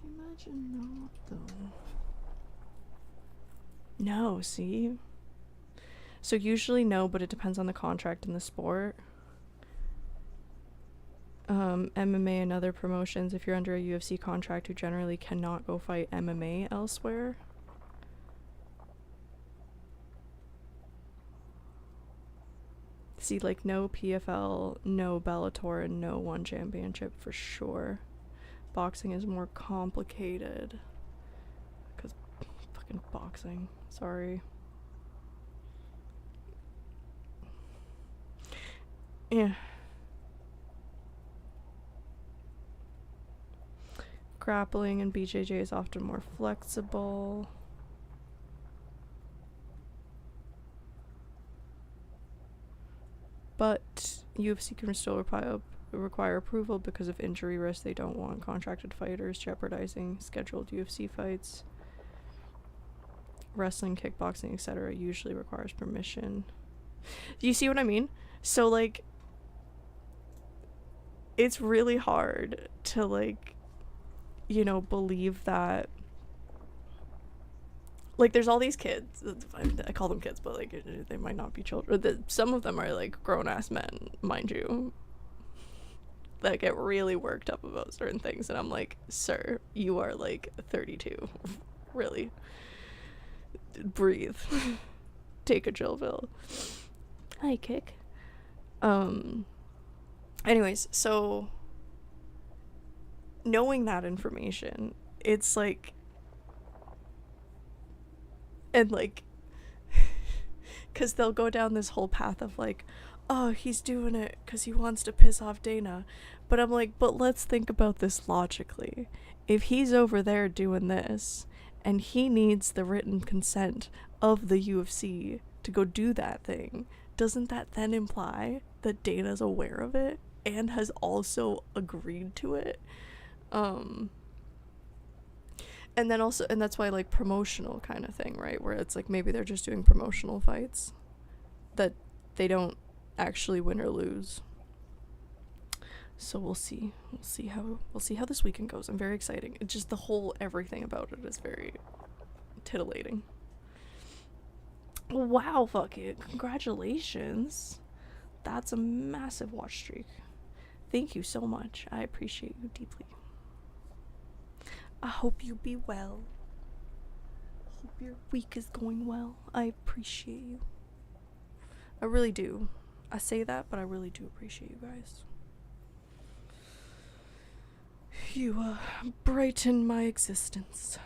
Imagine not though. No, see? So usually no, but it depends on the contract in the sport. MMA and other promotions, if you're under a UFC contract, you generally cannot go fight MMA elsewhere. See, like, no PFL, no Bellator, and no One Championship for sure. Boxing is more complicated. Because fucking boxing. Sorry. Yeah. Grappling and BJJ is often more flexible. But UFC can still require approval because of injury risk. They don't want contracted fighters jeopardizing scheduled UFC fights. Wrestling, kickboxing, etc. usually requires permission. Do you see what I mean? So, like, it's really hard to, like, you know, believe that, like, there's all these kids, I call them kids, but, like, they might not be children. Some of them are, like, grown-ass men, mind you, that get really worked up about certain things, and I'm like, sir, you are, like, 32. Really. Breathe. Take a chill pill. Hi, Kick. Anyways, so knowing that information, it's like, and like, because they'll go down this whole path of like, oh, he's doing it because he wants to piss off Dana. But I'm like, but let's think about this logically. If he's over there doing this and he needs the written consent of the UFC to go do that thing, doesn't that then imply that Dana's aware of it and has also agreed to it? And then also, and that's why, like, promotional kind of thing, right? Where it's like maybe they're just doing promotional fights that they don't actually win or lose. So we'll see. We'll see how this weekend goes. I'm very excited. It's just the whole everything about it is very titillating. Wow, fuck it. Congratulations. That's a massive watch streak. Thank you so much. I appreciate you deeply. I hope you be well. Hope your week is going well. I appreciate you. I really do. I say that, but I really do appreciate you guys. You brighten my existence.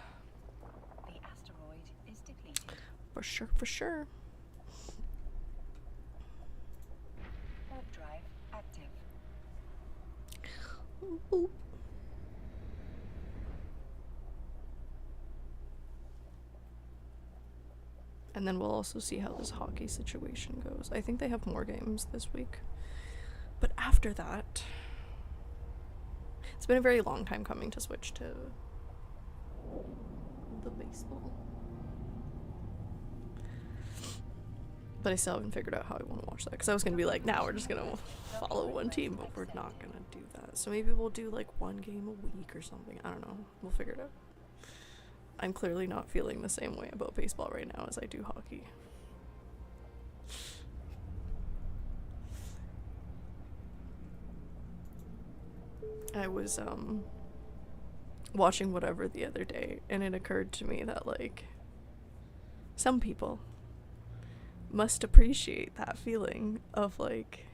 The asteroid is depleted. For sure, for sure. Warp drive active. Boop. And then we'll also see how this hockey situation goes. I think they have more games this week. But after that, it's been a very long time coming to switch to the baseball. But I still haven't figured out how I want to watch that. Because I was going to be like, now we're just going to follow one team, but we're not going to do that. So maybe we'll do like one game a week or something. I don't know. We'll figure it out. I'm clearly not feeling the same way about baseball right now as I do hockey. I was watching whatever the other day, and it occurred to me that, like, some people must appreciate that feeling of, like,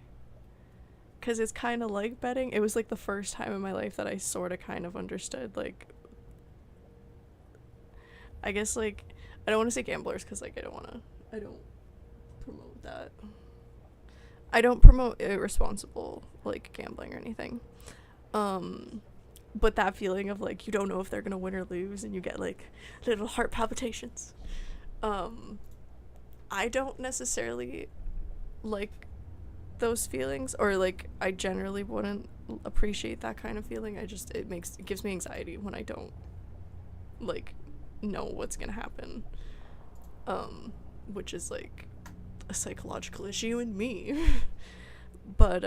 because it's kind of like betting. It was like the first time in my life that I sort of kind of understood, like, I guess like I don't want to say gamblers because like I don't promote that. I don't promote irresponsible like gambling or anything. But that feeling of like you don't know if they're gonna win or lose and you get like little heart palpitations. I don't necessarily like those feelings, or like I generally wouldn't appreciate that kind of feeling. It gives me anxiety when I don't like know what's gonna happen, which is like a psychological issue in me. but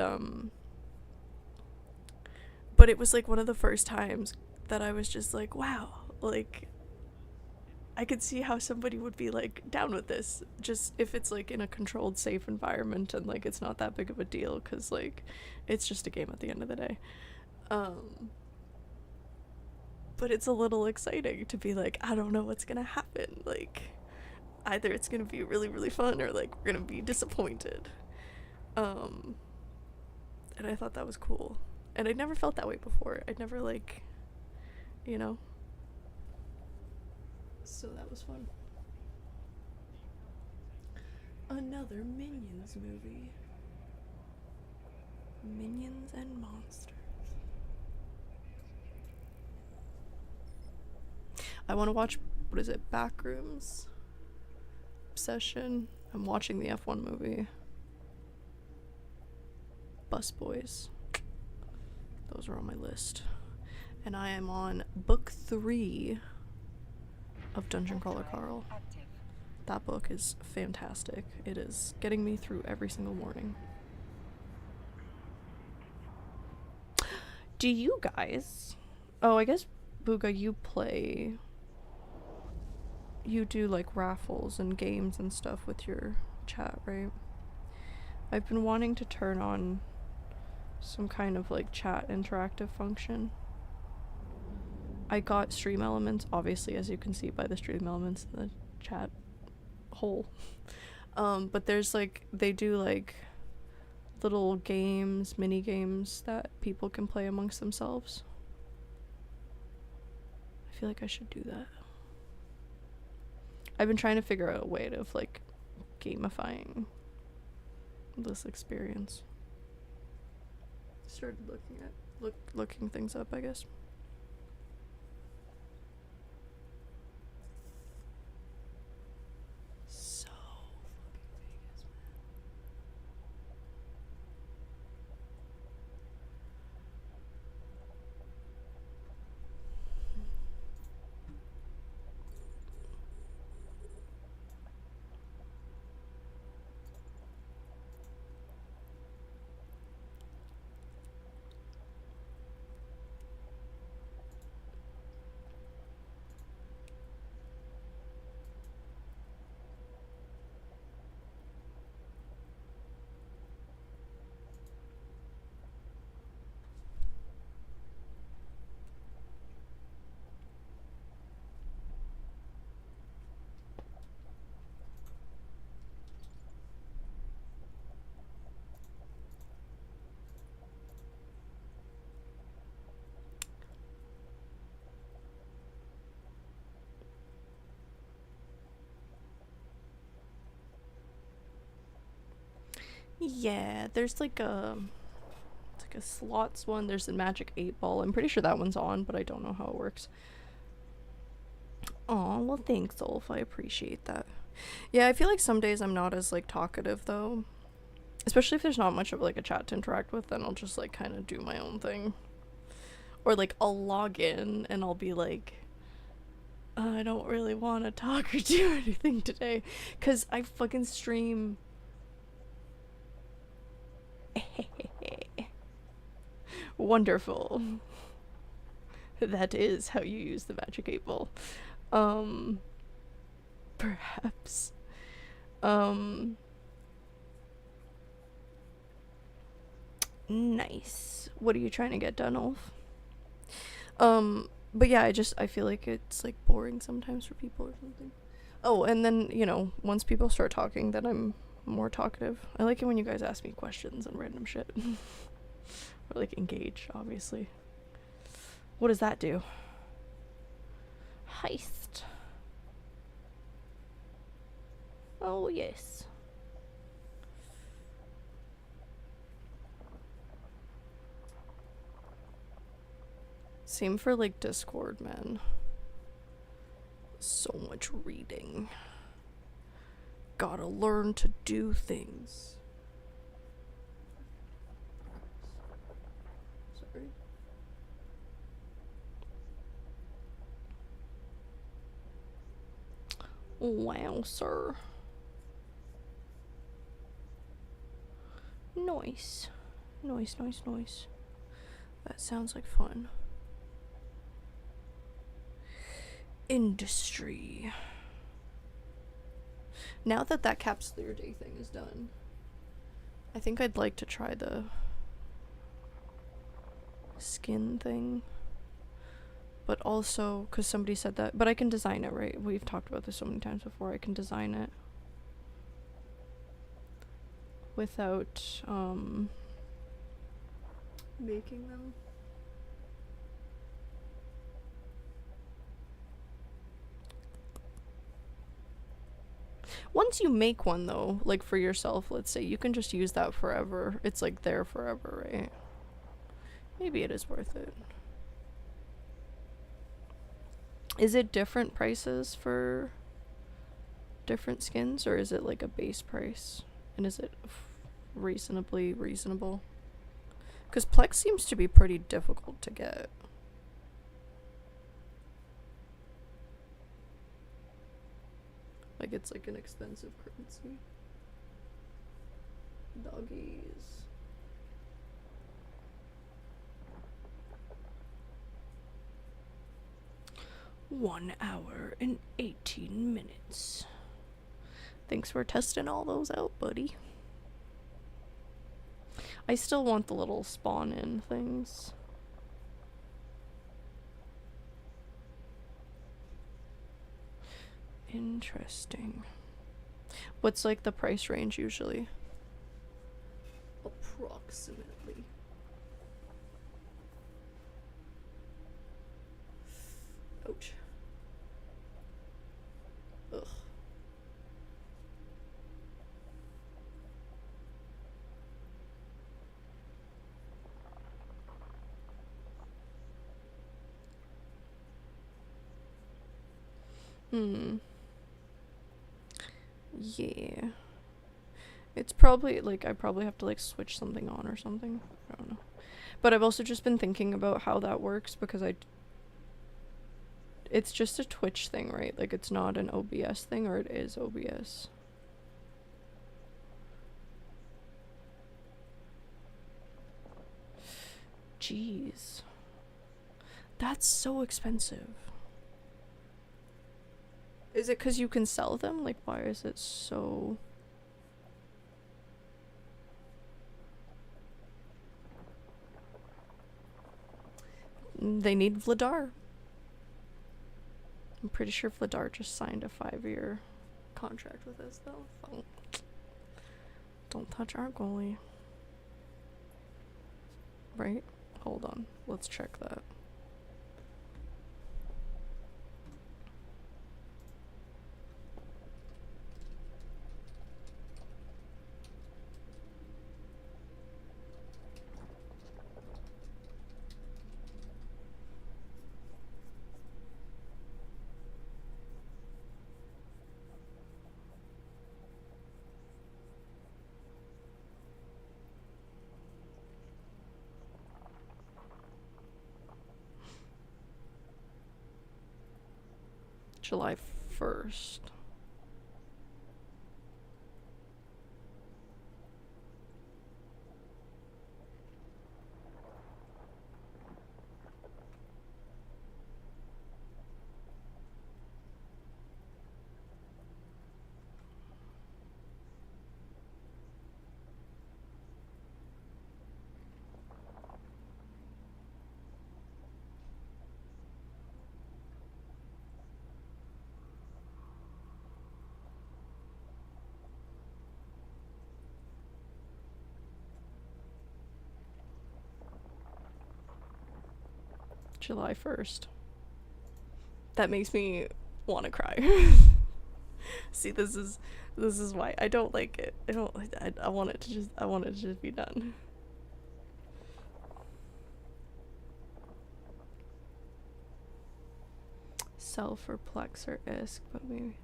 it was like one of the first times that I was just like, wow, like I could see how somebody would be like down with this, just if it's like in a controlled, safe environment and like it's not that big of a deal because like it's just a game at the end of the day. But it's a little exciting to be like, I don't know what's gonna happen. Like either it's gonna be really, really fun or like we're gonna be disappointed. And I thought that was cool. And I'd never felt that way before. I'd never like, you know. So that was fun. Another Minions movie. Minions and Monsters. I want to watch, what is it, Backrooms? Obsession. I'm watching the F1 movie. Busboys. Those are on my list. And I am on book 3 of Dungeon Crawler Carl. That book is fantastic. It is getting me through every single morning. Do you guys... Oh, I guess, Booga, you do like raffles and games and stuff with your chat, right? I've been wanting to turn on some kind of like chat interactive function. I got stream elements, obviously, as you can see by the stream elements in the chat hole. But there's like, they do like little games, mini games that people can play amongst themselves. I feel like I should do that. I've been trying to figure out a way of like gamifying this experience. Started looking things up, I guess. So fucking Vegas, man. Yeah, there's like it's like a slots one. There's a Magic 8 Ball. I'm pretty sure that one's on, but I don't know how it works. Aw, well thanks, Ulf. I appreciate that. Yeah, I feel like some days I'm not as like talkative though. Especially if there's not much of like a chat to interact with, then I'll just like kind of do my own thing. Or like I'll log in and I'll be like, I don't really want to talk or do anything today, cause I fucking stream. Wonderful. That is how you use the Magic 8 Ball. Perhaps. Nice. What are you trying to get done, Ulf? But yeah, I feel like it's like boring sometimes for people or something. Oh, and then, you know, once people start talking, then I'm more talkative. I like it when you guys ask me questions and random shit. Or like engage, obviously. What does that do? Heist. Oh, yes. Same for like Discord, man. So much reading. Gotta learn to do things. Sorry. Wow, sir. Nice. Nice, nice, nice. That sounds like fun. Industry. Now that that Capsuleer Day thing is done, I think I'd like to try the skin thing. But also, because somebody said that, but I can design it, right? We've talked about this so many times before. I can design it without making them. Once you make one though, like for yourself, let's say, you can just use that forever. It's like there forever, right? Maybe it is worth it. Is it different prices for different skins, or is it like a base price? And is it reasonably reasonable? Because Plex seems to be pretty difficult to get. Like, it's like an expensive currency. Doggies. One hour and 18 minutes. Thanks for testing all those out, buddy. I still want the little spawn in things. Interesting. What's like the price range usually? Approximately. Ouch. Ugh. Yeah. It's probably, like, I probably have to, like, switch something on or something. I don't know. But I've also just been thinking about how that works because it's just a Twitch thing, right? Like, it's not an OBS thing, or it is OBS. Jeez. That's so expensive. Is it because you can sell them? Like, why is it so... They need Vladar. I'm pretty sure Vladar just signed a 5-year contract with us, though. So don't touch our goalie. Right? Hold on. Let's check that. July 1st. July 1st. That makes me want to cry. See, this is why I don't like it. I want it to just be done. Sell for Plex or ISK, but maybe.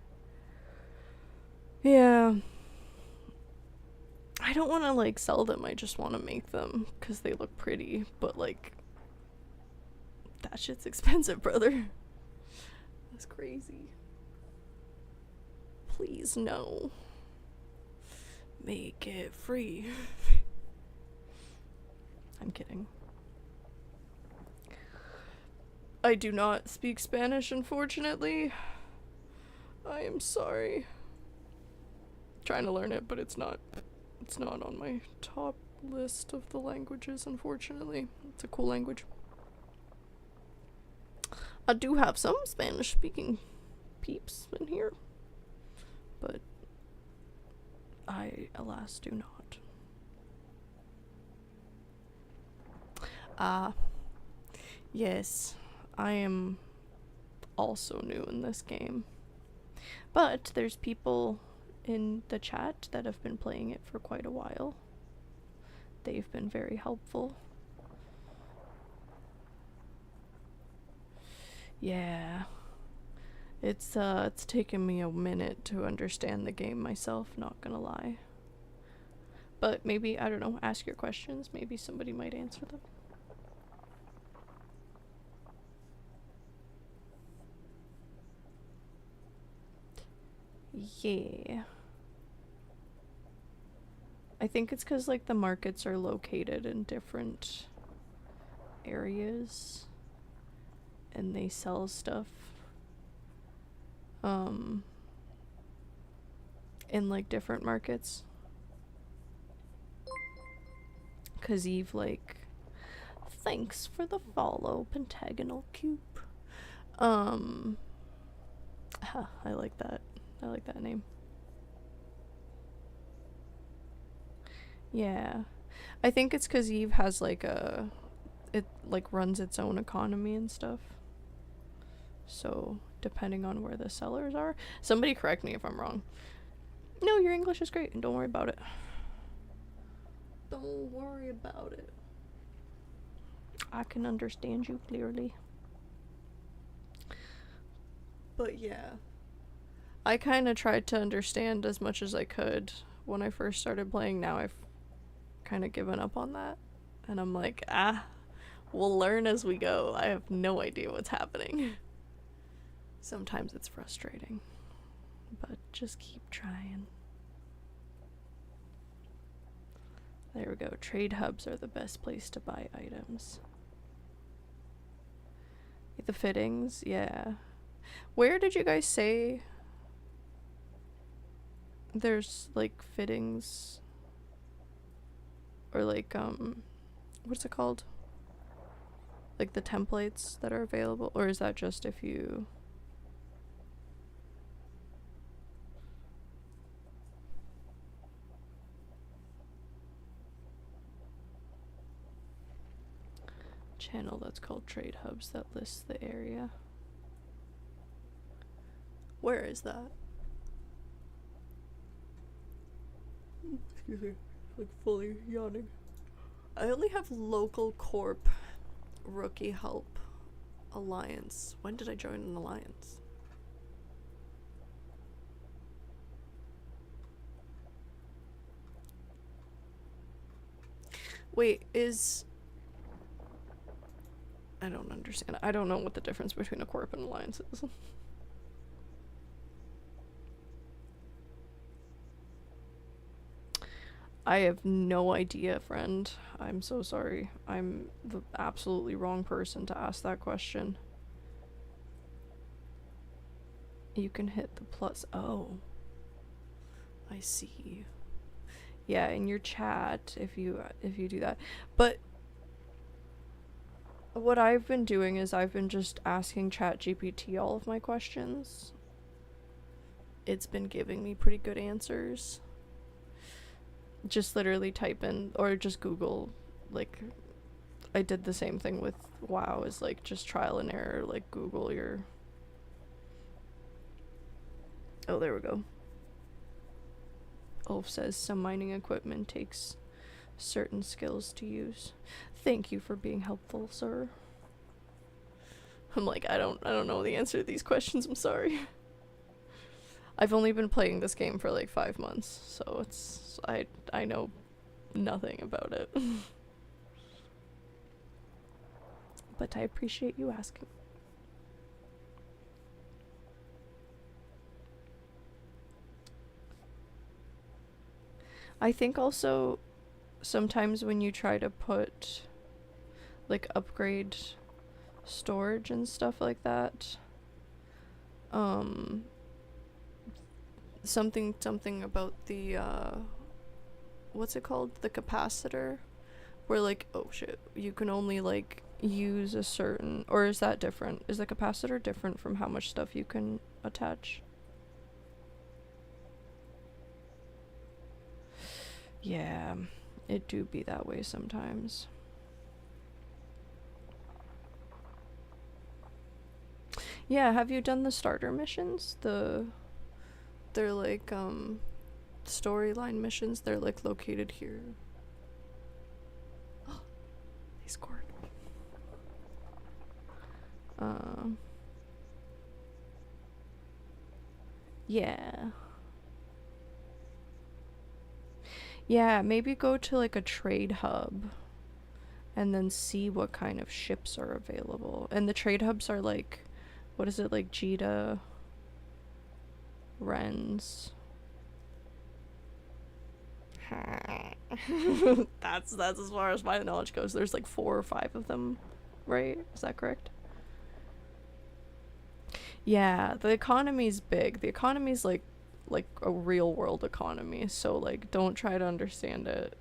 Yeah. I don't want to like sell them. I just want to make them because they look pretty. But like, that shit's expensive, brother. That's crazy. Please no. Make it free. I'm kidding. I do not speak Spanish, unfortunately. I am sorry. Trying to learn it, but it's not on my top list of the languages, unfortunately. It's a cool language. I do have some Spanish speaking peeps in here, but I, alas, do not. Yes, I am also new in this game. But there's people in the chat that have been playing it for quite a while. They've been very helpful. Yeah. It's taken me a minute to understand the game myself, not gonna lie. But maybe, I don't know, ask your questions. Maybe somebody might answer them. Yeah. I think it's because, like, the markets are located in different areas. And they sell stuff. In, like, different markets. Because Eve, like... Thanks for the follow, Pentagonal Cube. I like that. I like that name. Yeah. I think it's because Eve has like it like runs its own economy and stuff. So depending on where the sellers are. Somebody correct me if I'm wrong. No, your English is great and don't worry about it. Don't worry about it. I can understand you clearly. But yeah. I kind of tried to understand as much as I could when I first started playing. Now I've kind of given up on that. And I'm like, we'll learn as we go. I have no idea what's happening. Sometimes it's frustrating. But just keep trying. There we go. Trade hubs are the best place to buy items. The fittings, yeah. Where did you guys say there's like fittings or like what's it called, like the templates that are available, or is that just if you channel that's called Trade Hubs that lists the area? Where is that? Excuse me, like fully yawning. I only have local corp, rookie help, alliance. When did I join an alliance? Wait, I don't understand. I don't know what the difference between a corp and alliance is. I have no idea, friend. I'm so sorry. I'm the absolutely wrong person to ask that question. You can hit the plus. Oh. I see. Yeah, in your chat if you do that. But what I've been doing is I've been just asking ChatGPT all of my questions. It's been giving me pretty good answers. Just literally type in or just Google, like I did the same thing with WoW, is like just trial and error, like Google your Oh, there we go. Ulf says some mining equipment takes certain skills to use. Thank you for being helpful, sir. I'm like, I don't know the answer to these questions, I'm sorry. I've only been playing this game for like 5 months, so I know nothing about it. But I appreciate you asking. I think also sometimes when you try to put like upgrade storage and stuff like that, something about the what's it called, the capacitor, where like, oh shit, you can only like use a certain, or is that different? Is the capacitor different from how much stuff you can attach? Yeah, it do be that way sometimes. Yeah, have you done the starter missions? They're like storyline missions. They're like located here. They scored. Yeah. Yeah, maybe go to like a trade hub and then see what kind of ships are available. And the trade hubs are like, what is it, like Jita, Ren's. That's as far as my knowledge goes. There's like 4 or 5 of them, right? Is that correct? Yeah, the economy's big. The economy's like a real world economy, so like don't try to understand it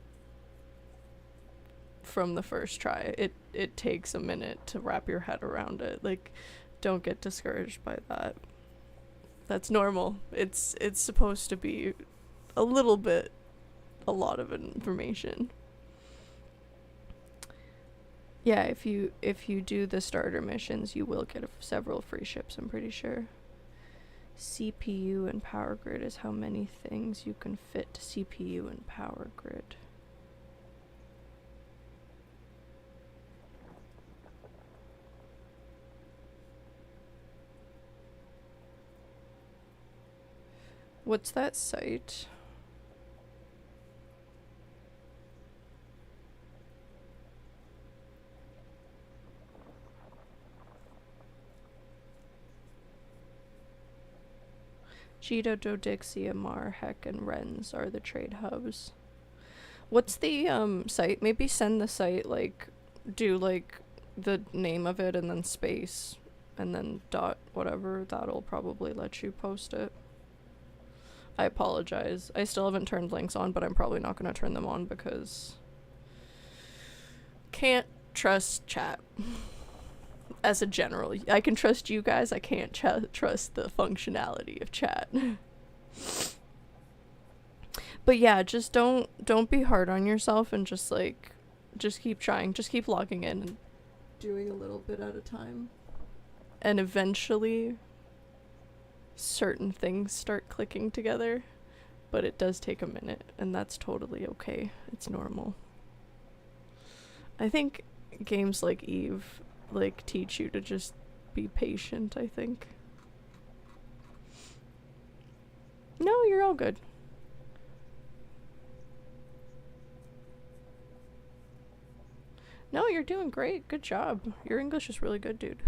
from the first try. It takes a minute to wrap your head around it. Like, don't get discouraged by that. That's normal. It's supposed to be a little bit, a lot of information. Yeah, if you do the starter missions, you will get several free ships, I'm pretty sure. CPU and power grid is how many things you can fit to CPU and power grid. What's that site? Jita, Dodixia, Mar, Heck, and Ren's are the trade hubs. What's the site? Maybe send the site, like, do like the name of it and then space and then dot whatever. That'll probably let you post it. I apologize. I still haven't turned links on, but I'm probably not going to turn them on because can't trust chat. As a general, I can trust you guys. I can't trust the functionality of chat. But yeah, just don't be hard on yourself and just keep trying. Just keep logging in and doing a little bit at a time. And eventually certain things start clicking together, but it does take a minute, and that's totally okay. It's normal. I think games like Eve like teach you to just be patient, I think. No, you're all good. No, you're doing great. Good job. Your English is really good, dude.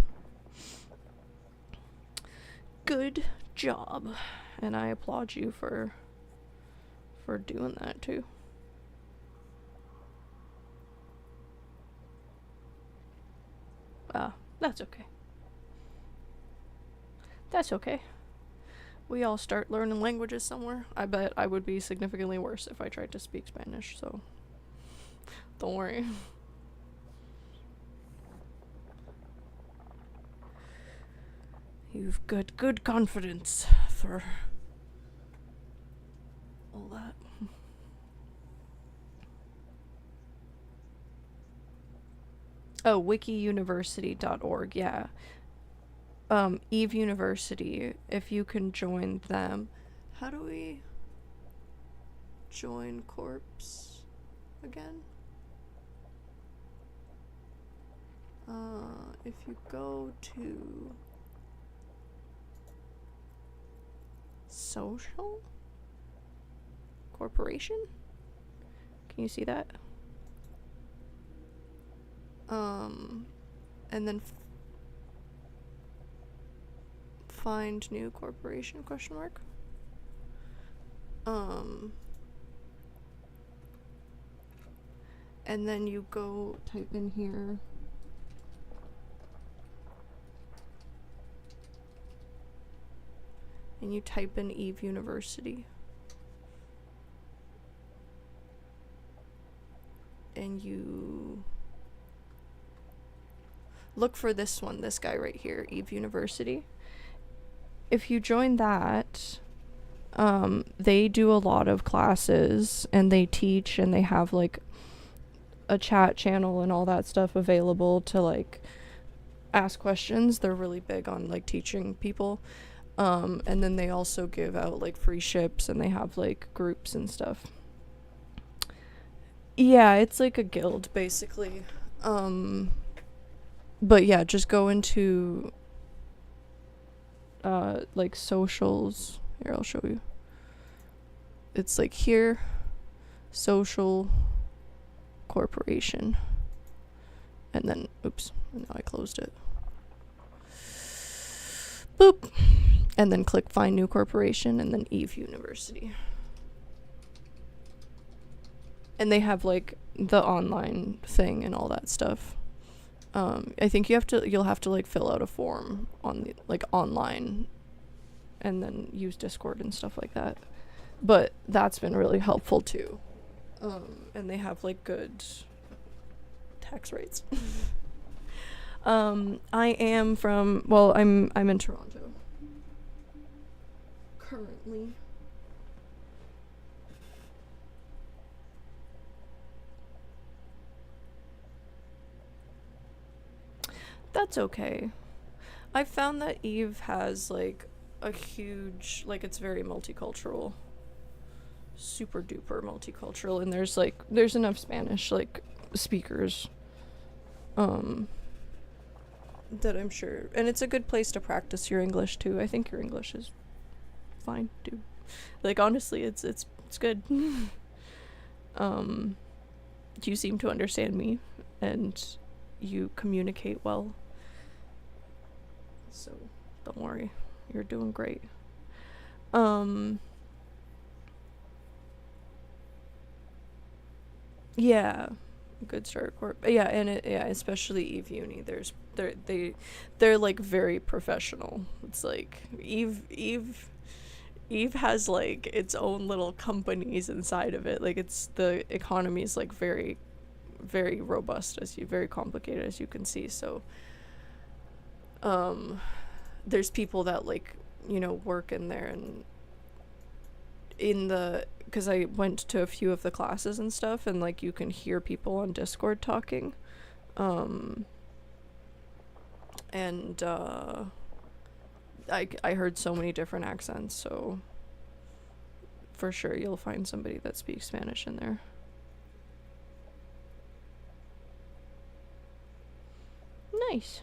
Good job. And I applaud you for doing that too. That's okay. That's okay. We all start learning languages somewhere. I bet I would be significantly worse if I tried to speak Spanish, so don't worry. You've got good confidence for all that. Oh, wikiuniversity.org, yeah. Eve University, if you can join them. How do we join corps again? If you go to social corporation, can you see that? And then find new corporation question mark. And then you go type in here and you type in Eve University. And you look for this one, this guy right here, Eve University. If you join that, they do a lot of classes and they teach and they have like a chat channel and all that stuff available to like ask questions. They're really big on like teaching people. And then they also give out like free ships and they have like groups and stuff. Yeah, it's like a guild basically. But yeah, just go into like socials. Here, I'll show you. It's like here, social corporation. And then, oops, now I closed it. Boop. And then click find new corporation and then Eve University. And they have like the online thing and all that stuff. I think you'll have to like fill out a form on the like online and then use Discord and stuff like that. But that's been really helpful too. And they have like good tax rates. I'm in Toronto currently. That's okay. I found that Eve has like a huge, like it's very multicultural, super duper multicultural, and there's enough Spanish like speakers that I'm sure, and it's a good place to practice your English too. I think your English is fine, dude. Like honestly, it's good. You seem to understand me and you communicate well, so don't worry, you're doing great. Yeah, good start corp. Yeah, and especially Eve Uni. They're like very professional. It's like Eve has like its own little companies inside of it. Like the economy is like very, very robust, very complicated as you can see. So there's people that like, work in there and because I went to a few of the classes and stuff, and like you can hear people on Discord talking. And I heard so many different accents, so for sure you'll find somebody that speaks Spanish in there. Nice.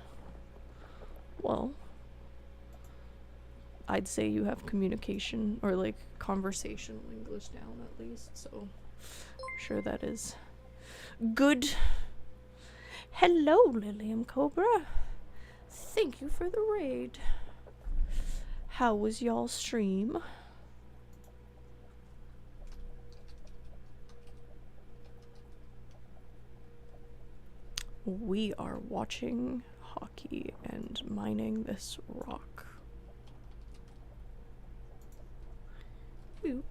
Well, I'd say you have communication or like conversational English down at least, so I'm sure that is good. Hello, Lilium Cobra. Thank you for the raid. How was y'all stream? We are watching hockey and mining this rock. Boop.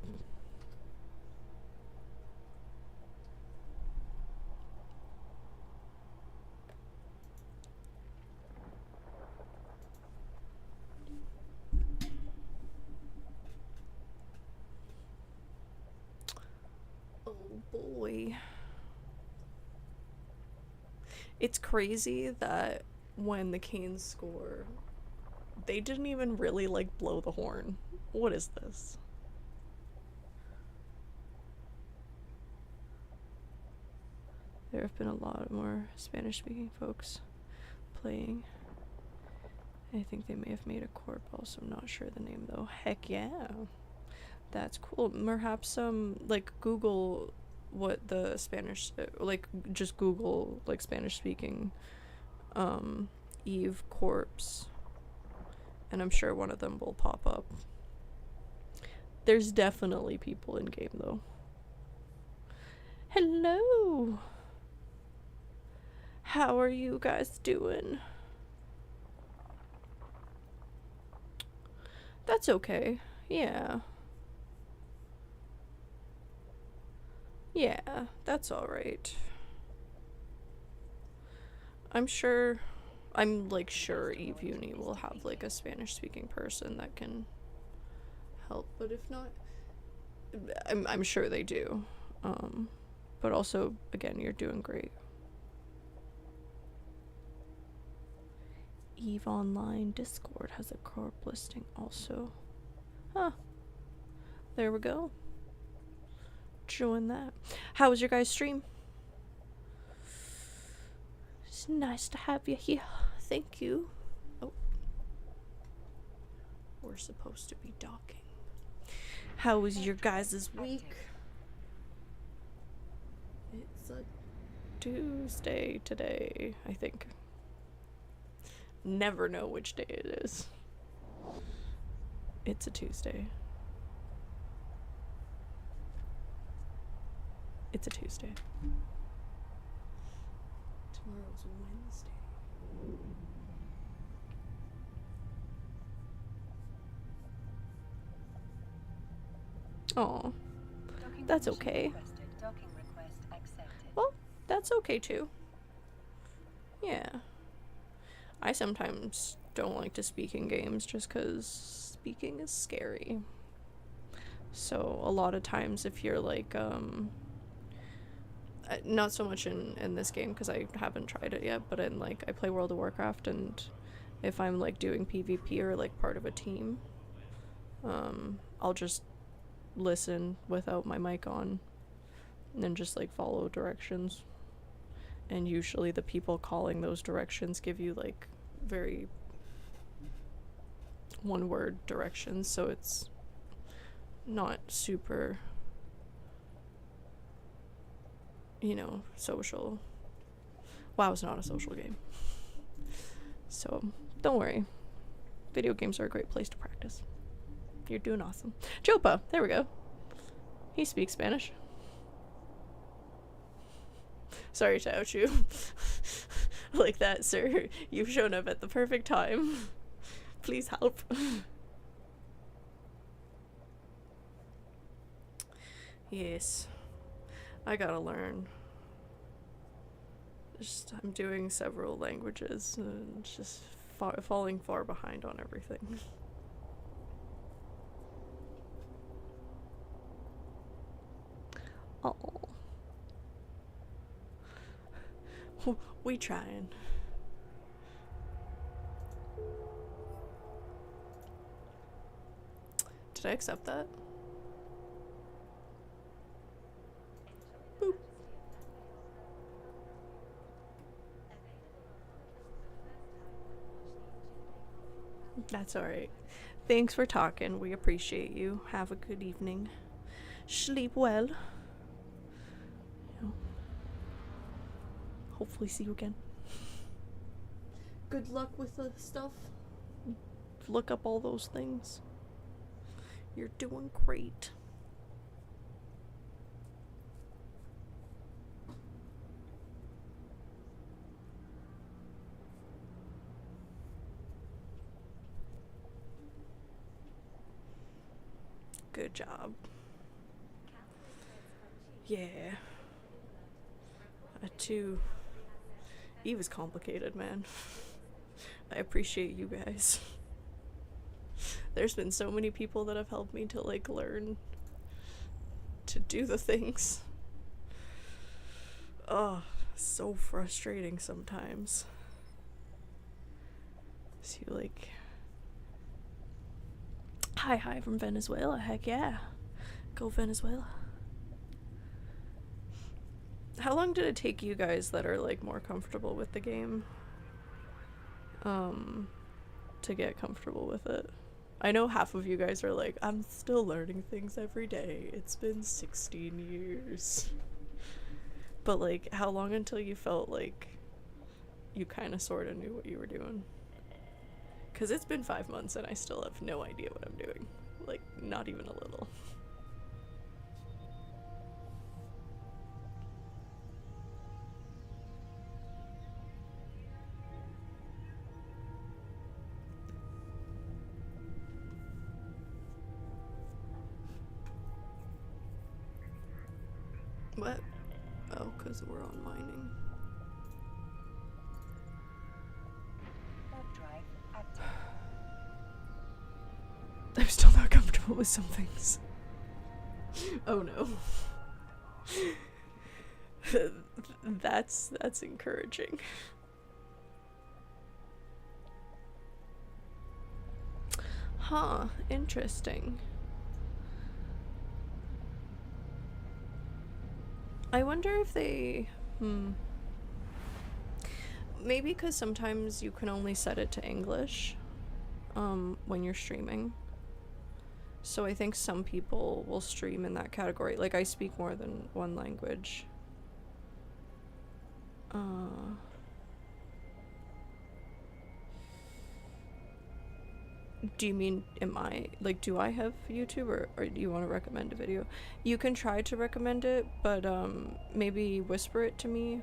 Oh boy. It's crazy that when the Canes score They didn't even really like blow the horn. What is this? There have been a lot more Spanish-speaking folks playing. I think they may have made a corp also. I'm not sure the name though. Heck yeah. That's cool. Perhaps like Google what the Spanish like just Google like Spanish speaking Eve corpse, and I'm sure one of them will pop up. There's definitely people in game though. Hello. How are you guys doing? That's okay. Yeah. Yeah, that's alright. I'm like sure Eve Uni will have like a Spanish speaking person that can help, but if not, I'm sure they do. But also, again, you're doing great. Eve Online Discord has a corp listing also. Huh. There we go. Join that. How was your guys' stream? It's nice to have you here. Thank you. Oh. We're supposed to be docking. How was your guys' week? It's a Tuesday today, I think. Never know which day it is. It's a Tuesday. It's a Tuesday. Tomorrow's Wednesday. Oh, that's okay. Well, that's okay too. Yeah. I sometimes don't like to speak in games just because speaking is scary. So a lot of times if you're like, not so much in this game because I haven't tried it yet, but in like, I play World of Warcraft, and if I'm like doing PvP or like part of a team, I'll just listen without my mic on and then just like follow directions. And usually the people calling those directions give you like very one-word directions, so it's not super, you know, social. WoW's not a social game. So don't worry. Video games are a great place to practice. You're doing awesome. Jopa, there we go. He speaks Spanish. Sorry to out you like that, sir. You've shown up at the perfect time. Please help. Yes. I gotta learn. I'm doing several languages and just falling far behind on everything. Oh. We trying. Did I accept that? Boop. That's alright. Thanks for talking. We appreciate you. Have a good evening. Sleep well. Hopefully see you again. Good luck with the stuff. Look up all those things. You're doing great. Good job. Yeah. Eve is complicated, man. I appreciate you guys. There's been so many people that have helped me to like learn to do the things. Oh, so frustrating sometimes. So you like Hi from Venezuela. Heck yeah. Go Venezuela. How long did it take you guys that are like more comfortable with the game to get comfortable with it? I know half of you guys are like, I'm still learning things every day. It's been 16 years. But like, how long until you felt like you kind of sort of knew what you were doing? Because it's been 5 months and I still have no idea what I'm doing. Like, not even a little. What? Oh, because we're on mining. Web drive active. I'm still not comfortable with some things. Oh no. That's encouraging. Huh, interesting. I wonder if they maybe because sometimes you can only set it to English when you're streaming. So I think some people will stream in that category. Like, I speak more than one language. Do you mean, do I have YouTube, or do you want to recommend a video? You can try to recommend it, but maybe whisper it to me.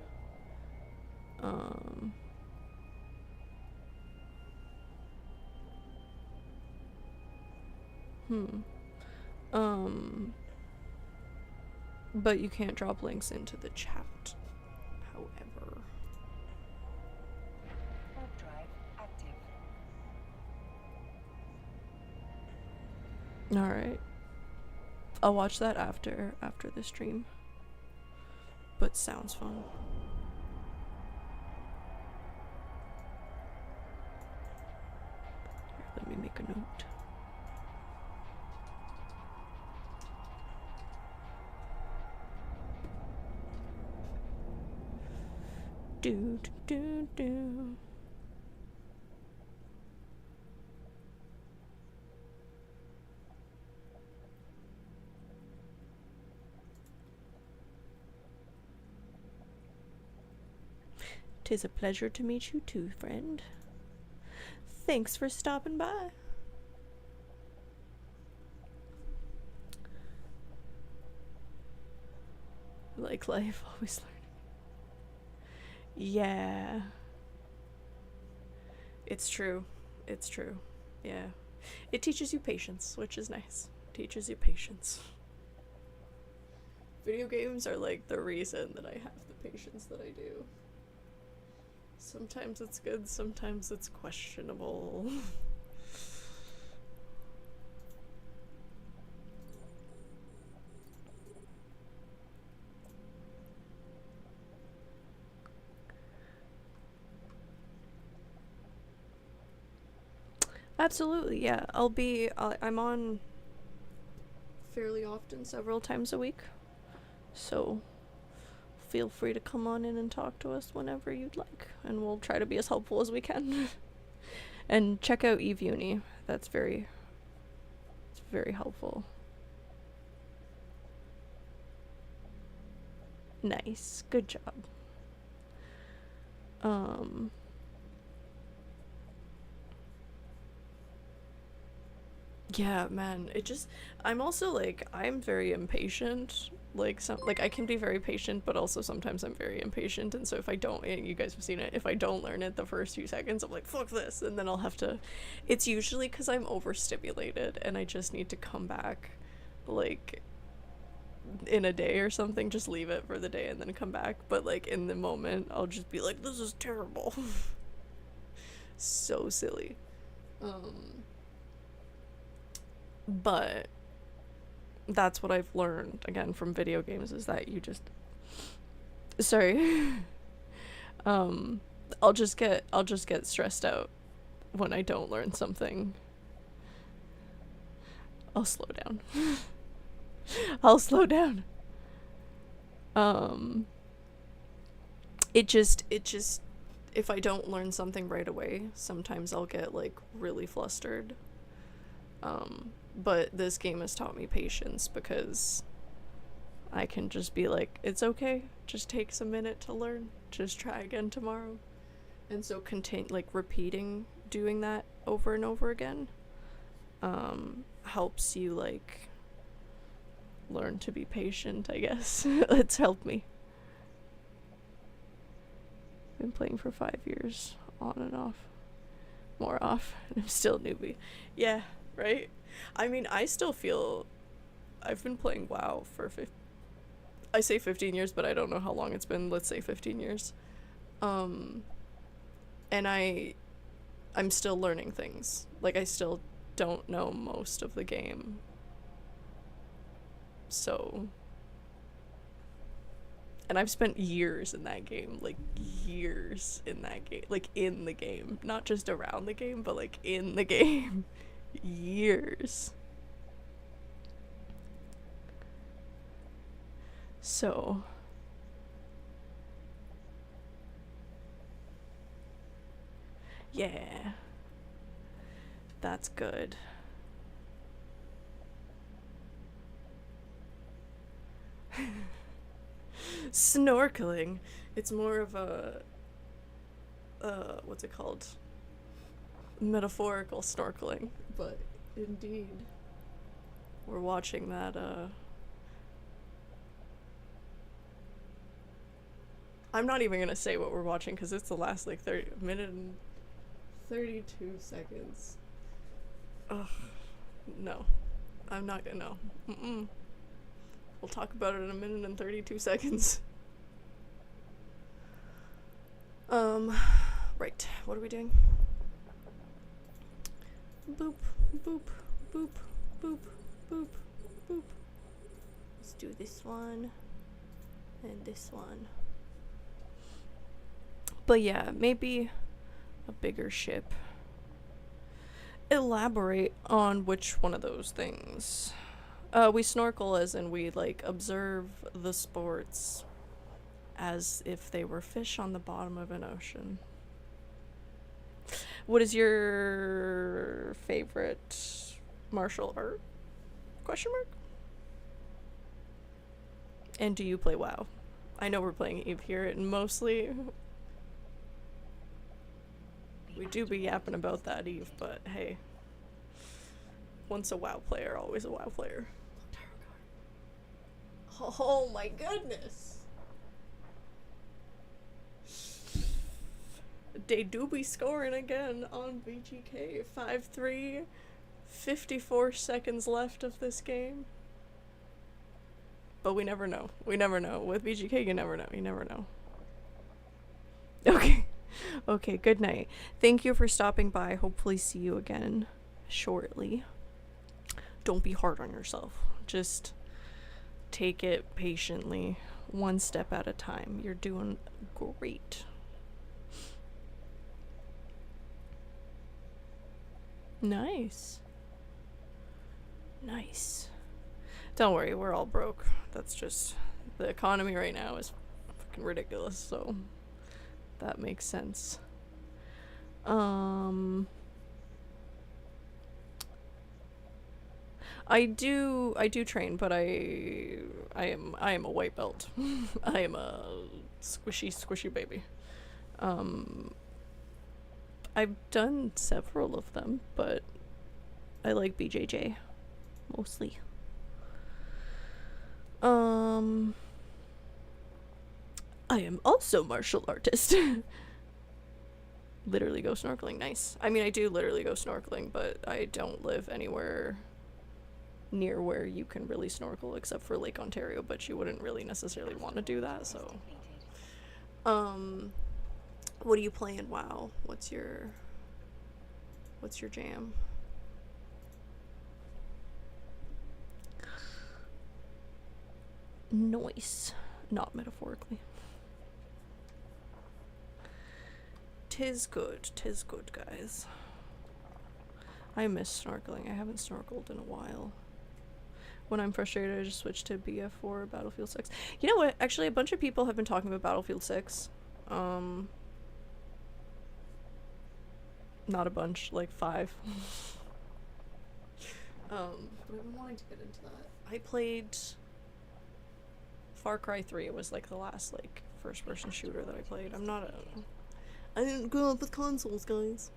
But you can't drop links into the chat, however. Web drive active. Alright. I'll watch that after the stream. But sounds fun. Here, let me make a note. Do do do do. Tis a pleasure to meet you too, friend. Thanks for stopping by. Like life, always learning. Yeah. It's true. It's true. Yeah. It teaches you patience, which is nice. Teaches you patience. Video games are like the reason that I have the patience that I do. Sometimes it's good, sometimes it's questionable. Absolutely, yeah. I'm on fairly often, several times a week. So feel free to come on in and talk to us whenever you'd like, and we'll try to be as helpful as we can. And check out Eve Uni. It's very helpful. Nice. Good job. Yeah, man. I'm also like, I'm very impatient. Like, I can be very patient, but also sometimes I'm very impatient. And so if I don't, and you guys have seen it, if I don't learn it the first few seconds, I'm like, fuck this. And then I'll have to, it's usually because I'm overstimulated and I just need to come back, like, in a day or something. Just leave it for the day and then come back. But like, in the moment, I'll just be like, this is terrible. So silly. But that's what I've learned again from video games, is that you just I'll just get stressed out when I don't learn something. I'll slow down. I'll slow down. It just if I don't learn something right away, sometimes I'll get like really flustered. But this game has taught me patience because I can just be like, it's okay, just takes a minute to learn, just try again tomorrow. And so repeating doing that over and over again helps you like learn to be patient, I guess. It's helped me. Been playing for 5 years, on and off. More off, and I'm still a newbie. Yeah, right? I mean, I still feel I've been playing WoW for I say 15 years, but I don't know how long it's been. Let's say 15 years. And I'm still learning things. Like, I still don't know most of the game. So, and I've spent years in that game, like years in that game, like in the game, not just around the game, but like in the game. Years. So, yeah, that's good. Snorkeling. It's more of a what's it called? Metaphorical snorkeling, but indeed we're watching that I'm not even gonna say what we're watching because it's the last like 30 minute and 32 seconds. Ugh, no, I'm not gonna. No. We'll talk about it in a minute and 32 seconds. Right, what are we doing? Boop, boop, boop, boop, boop, boop. Let's do this one and this one. But yeah, maybe a bigger ship. Elaborate on which one of those things. We snorkel as in we like observe the sports as if they were fish on the bottom of an ocean. What is your favorite martial art? Question mark? And do you play WoW? I know we're playing Eve here, and mostly we do be yapping about that Eve, but hey, once a WoW player, always a WoW player. Oh my goodness! They do be scoring again on VGK. 5-3, 54 seconds left of this game. But we never know. We never know. With VGK, you never know. You never know. Okay. Okay, good night. Thank you for stopping by. Hopefully see you again shortly. Don't be hard on yourself. Just take it patiently, one step at a time. You're doing great. Nice. Nice. Don't worry, we're all broke. That's just, the economy right now is fucking ridiculous, so that makes sense. I do train, but I am a white belt. I am a squishy baby. I've done several of them, but I like BJJ mostly. I am also martial artist. Literally go snorkeling. Nice. I mean, I do literally go snorkeling, but I don't live anywhere near where you can really snorkel except for Lake Ontario, but you wouldn't really necessarily want to do that, so. What do you play in WoW? What's your jam? Noise. Not metaphorically. Tis good, guys. I miss snorkeling. I haven't snorkeled in a while. When I'm frustrated, I just switch to BF4 or Battlefield 6. You know what? Actually, a bunch of people have been talking about Battlefield 6. Not a bunch, like 5. But I've been wanting to get into that. I played Far Cry 3. It was like the last like first-person shooter that I played. I didn't grow up with consoles, guys.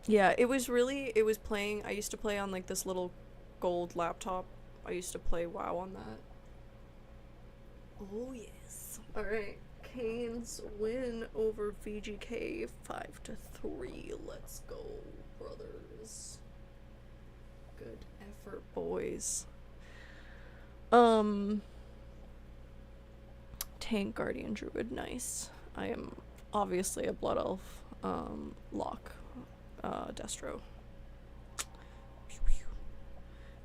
Yeah, it was playing. I used to play on like this little gold laptop. I used to play WoW on that. Oh yes. All right. Canes win over VGK 5-3. Let's go, brothers. Good effort, boys. Tank Guardian Druid, nice. I am obviously a Blood Elf. Lock. Destro.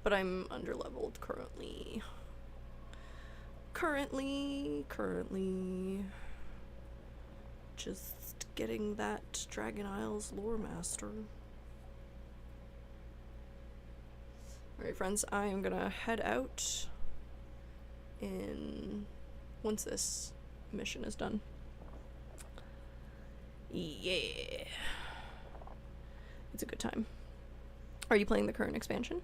But I'm underleveled currently. Currently. Just getting that Dragon Isles lore master. Alright, friends, I am gonna head out once this mission is done. Yeah. It's a good time. Are you playing the current expansion?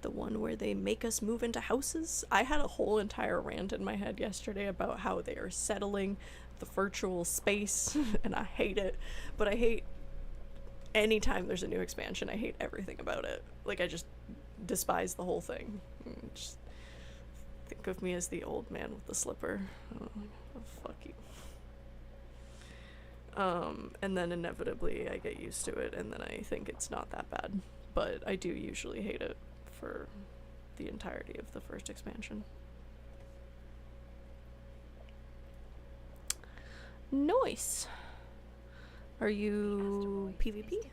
The one where they make us move into houses? I had a whole entire rant in my head yesterday about how they are settling the virtual space, and I hate it. But I hate anytime there's a new expansion. I hate everything about it. Like, I just despise the whole thing. Just think of me as the old man with the slipper. Oh, fuck you. And then inevitably I get used to it, and then I think it's not that bad. But I do usually hate it for the entirety of the first expansion. Nice. Are you PvP?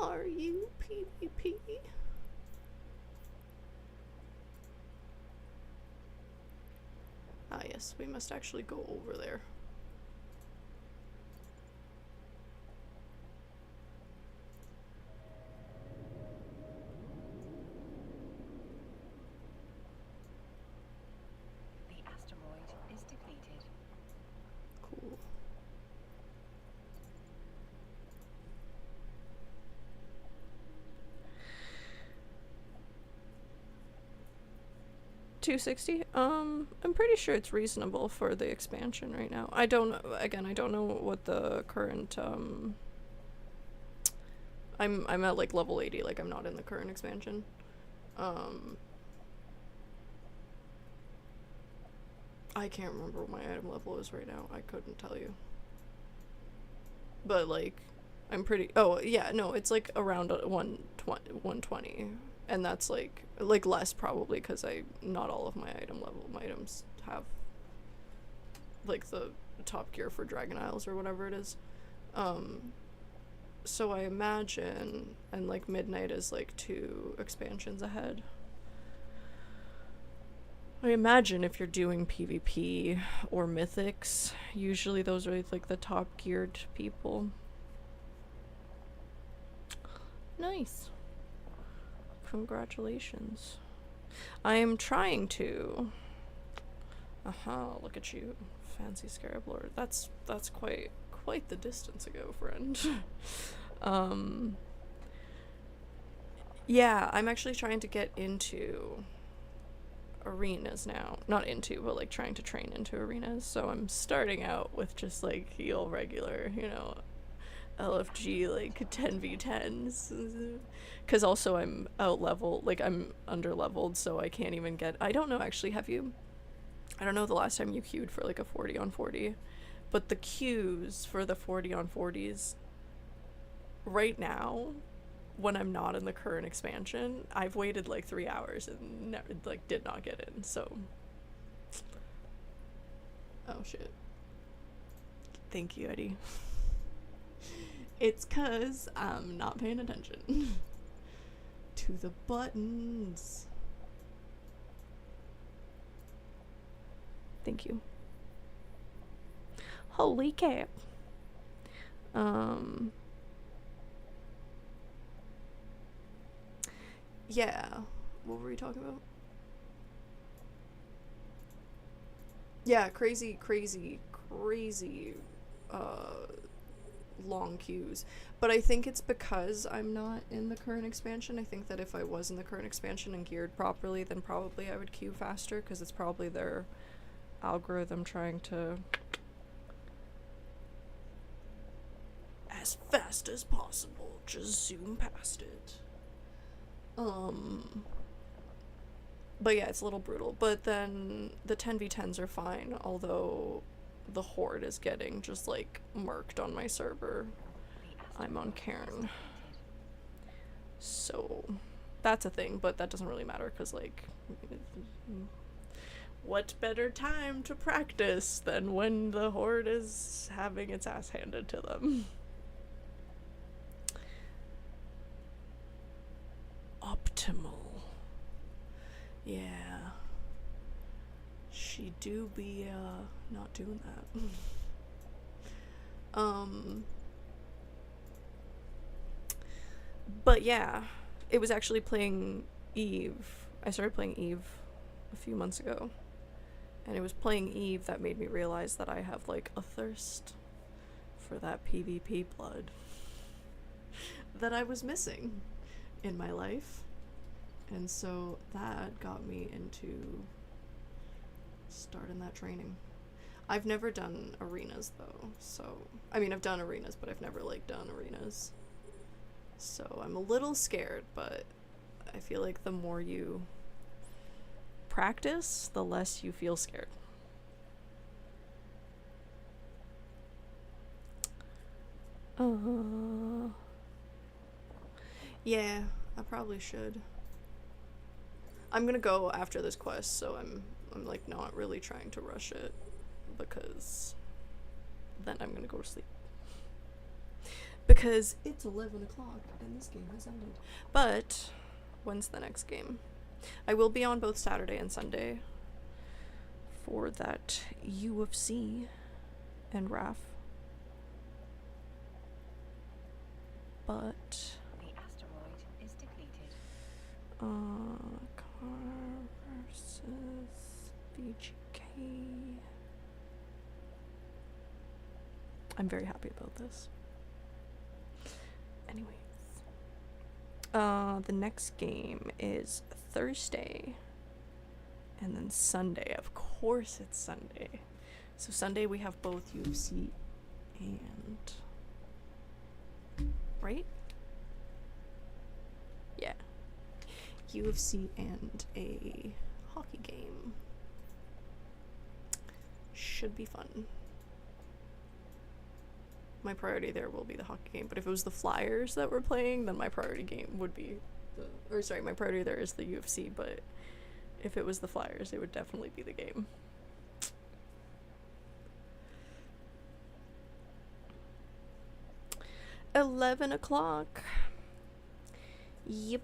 Are you PvP? Ah yes, we must actually go over there. The asteroid is depleted. Cool. $260. I'm pretty sure it's reasonable for the expansion right now. I don't know what the current I'm at like level 80, like I'm not in the current expansion. I can't remember what my item level is right now. I couldn't tell you. But like I'm pretty it's like around 120. And that's like less probably because not all of my items have like the top gear for Dragon Isles or whatever it is. So I imagine, and like Midnight is like 2 expansions ahead. I imagine if you're doing PvP or mythics, usually those are like the top geared people. Nice. Congratulations. I am trying to. Look at you, fancy Scarab Lord. That's quite the distance ago, friend. Yeah, I'm actually trying to get into arenas now. Not into, but like trying to train into arenas. So I'm starting out with just like heal regular, LFG like 10v10s. Because also I'm out level, like I'm under leveled, so I can't even get. I don't know actually. I don't know the last time you queued for like a 40-on-40, but the queues for the 40-on-40s right now, when I'm not in the current expansion, I've waited like 3 hours and never did not get in. So, oh shit. Thank you, Eddie. It's 'cause I'm not paying attention to the buttons. Thank you. Holy cap. Yeah. What were we talking about? Yeah, crazy, long queues. But I think it's because I'm not in the current expansion. I think that if I was in the current expansion and geared properly, then probably I would queue faster, because it's probably their algorithm trying to as fast as possible just zoom past it. But yeah, it's a little brutal. But then the 10v10s are fine, although the Horde is getting just like murked on my server. I'm on Cairn. So that's a thing, but that doesn't really matter because, like, what better time to practice than when the Horde is having its ass handed to them? Optimal. Yeah. She do be, not doing that. But yeah, it was actually playing Eve. I started playing Eve a few months ago. And it was playing Eve that made me realize that I have, like, a thirst for that PvP blood that I was missing in my life. And so that got me into starting that training. I've never done arenas though, so I mean I've done arenas, but I've never like done arenas. So I'm a little scared, but I feel like the more you practice, the less you feel scared. Yeah, I probably should. I'm gonna go after this quest, so I'm like not really trying to rush it, because then I'm gonna go to sleep. Because it's 11 o'clock and this game has ended. But when's the next game? I will be on both Saturday and Sunday for that UFC and RAF. But The asteroid is depleted. Car versus VGK. I'm very happy about this. Anyways, the next game is Thursday, and then Sunday. Of course, it's Sunday. So Sunday we have both UFC and right? Yeah. UFC and a hockey game. Should be fun. My priority there will be the hockey game, but if it was the Flyers that were playing, then my priority game would be my priority there is the UFC, but if it was the Flyers, it would definitely be the game. $11. Yep.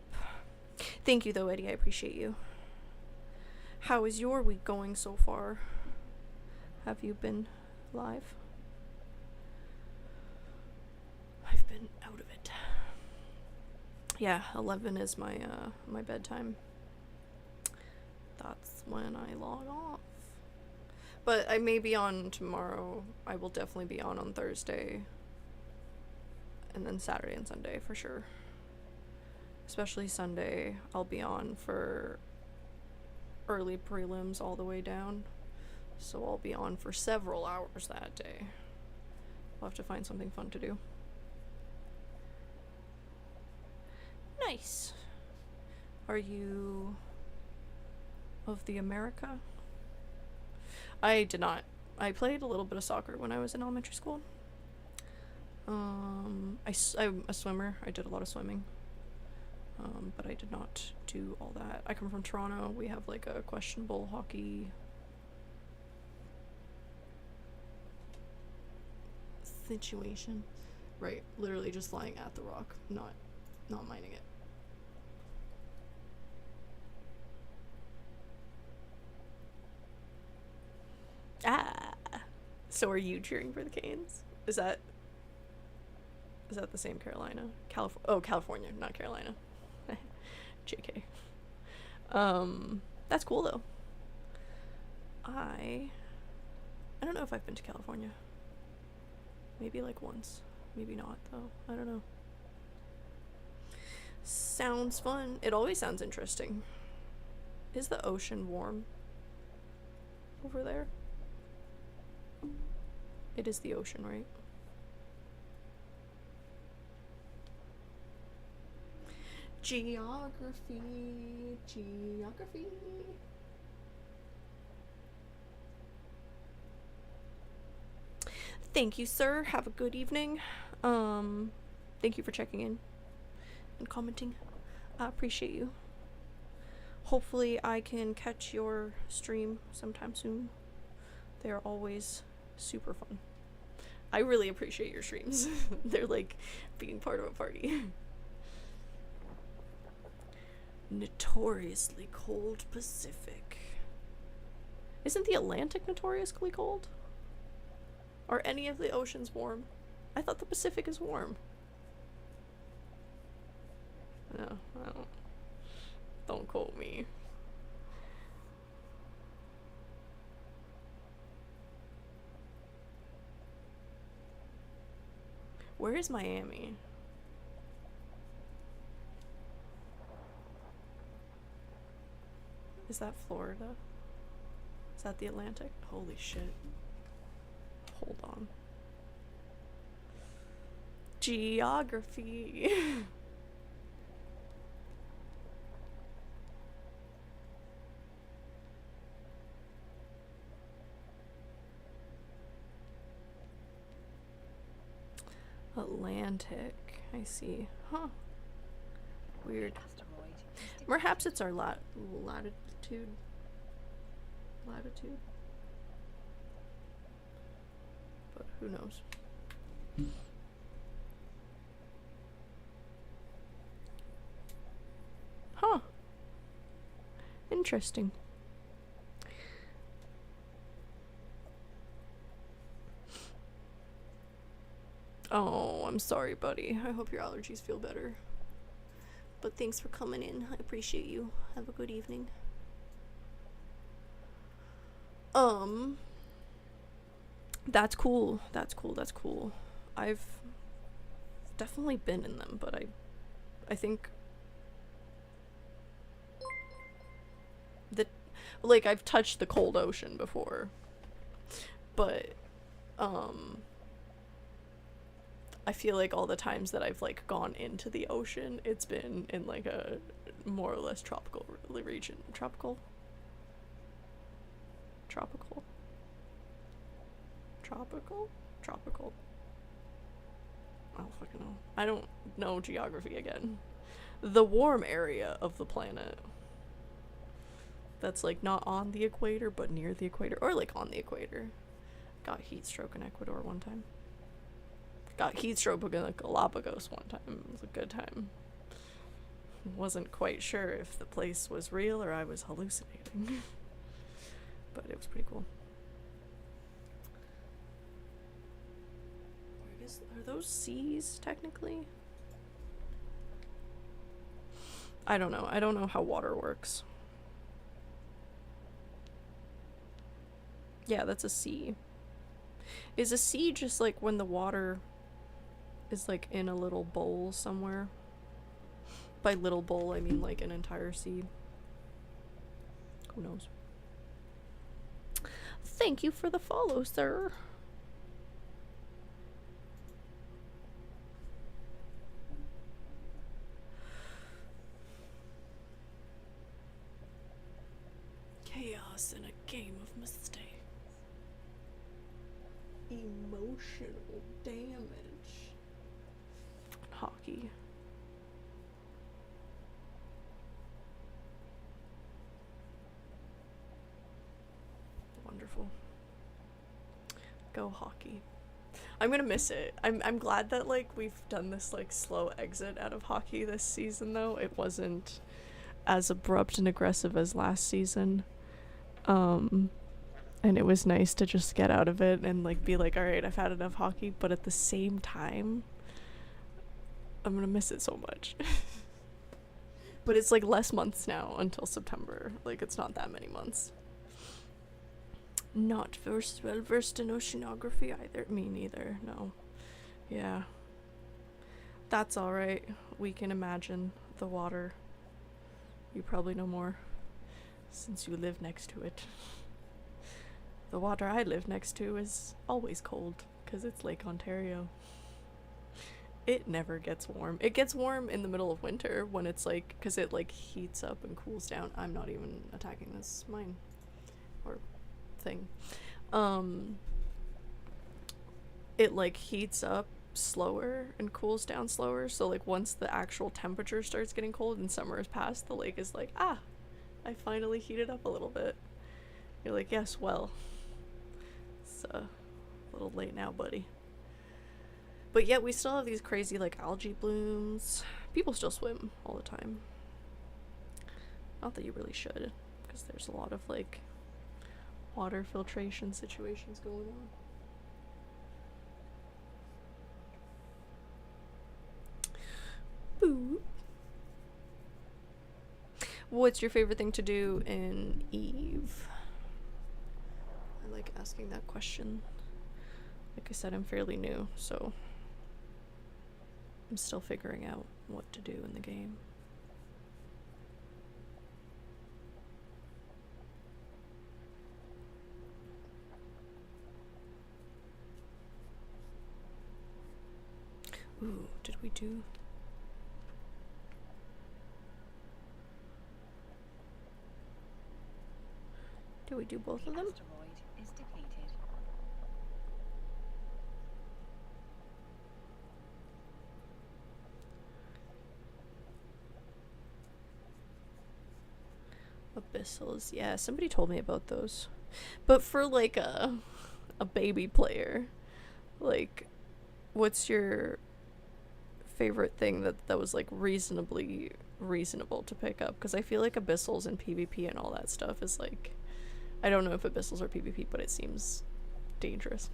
Thank you though, Eddie, I appreciate you. How is your week going so far? Have you been live? I've been out of it. Yeah, 11 is my my bedtime. That's when I log off. But I may be on tomorrow. I will definitely be on Thursday. And then Saturday and Sunday for sure. Especially Sunday, I'll be on for early prelims all the way down. So I'll be on for several hours that day. I'll have to find something fun to do. Nice. Are you of the America? I did not. I played a little bit of soccer when I was in elementary school. I'm a swimmer. I did a lot of swimming. But I did not do all that. I come from Toronto. We have like a questionable hockey situation. Right, literally just flying at the rock, not mining it. Ah, So are you cheering for the Canes? Is that the same Carolina? California, not Carolina. JK. That's cool though. I don't know if I've been to California. Maybe like once. Maybe not though. I don't know. Sounds fun. It always sounds interesting. Is the ocean warm over there? It is the ocean, right? Geography. Thank you, sir. Have a good evening. Thank you for checking in and commenting. I appreciate you. Hopefully I can catch your stream sometime soon. They are always super fun. I really appreciate your streams. They're like being part of a party. Notoriously cold Pacific. Isn't the Atlantic notoriously cold? Are any of the oceans warm? I thought the Pacific is warm. No, I don't. Don't quote me. Where is Miami? Is that Florida? Is that the Atlantic? Holy shit. Hold on. Geography. Atlantic. I see. Huh. Weird. Perhaps it's our latitude. But who knows? Huh. Interesting. Oh, I'm sorry, buddy. I hope your allergies feel better. But thanks for coming in. I appreciate you. Have a good evening. That's cool. That's cool. I've definitely been in them, but I think that, like, I've touched the cold ocean before, but I feel like all the times that I've like gone into the ocean, it's been in like a more or less tropical region. Tropical. I don't fucking know. I don't know geography again. The warm area of the planet. That's like not on the equator, but near the equator, or like on the equator. Got heat stroke in Ecuador one time. Got heat stroke in the Galapagos one time. It was a good time. Wasn't quite sure if the place was real or I was hallucinating. But it was pretty cool. I guess, are those seas technically? I don't know. I don't know how water works. Yeah, that's a sea. Is a sea just like when the water is like in a little bowl somewhere? By little bowl, I mean like an entire sea. Who knows? Thank you for the follow, sir. Chaos in a game of mistakes. Emotional damage. Hockey. Wonderful. Go hockey. I'm gonna miss it. I'm glad that like we've done this like slow exit out of hockey this season though. It wasn't as abrupt and aggressive as last season. And And it was nice to just get out of it and like be like, all right, I've had enough hockey, but at the same time, I'm gonna miss it so much. But it's like less months now until September. Like it's not that many months. Not well versed in oceanography either. Me neither. No. Yeah. That's all right. We can imagine the water. You probably know more since you live next to it. The water I live next to is always cold because it's Lake Ontario. It never gets warm. It gets warm in the middle of winter when it's like, because it like heats up and cools down. I'm not even attacking this mine or thing. It like heats up slower and cools down slower. So like once the actual temperature starts getting cold and summer is past, the lake is like, ah, I finally heated up a little bit. You're like, yes, well, it's a little late now, buddy. But yet we still have these crazy like algae blooms. People still swim all the time. Not that you really should, because there's a lot of like water filtration situations going on. Boo. What's your favorite thing to do in Eve? I like asking that question. Like I said, I'm fairly new, so I'm still figuring out what to do in the game. Ooh, did we do? Did we do both of them? Asteroid is depleted. Abyssals, yeah, somebody told me about those. But for like a baby player, like what's your favorite thing that was like reasonably reasonable to pick up? Because I feel like abyssals and PvP and all that stuff is like, I don't know if abyssals are PvP, but it seems dangerous.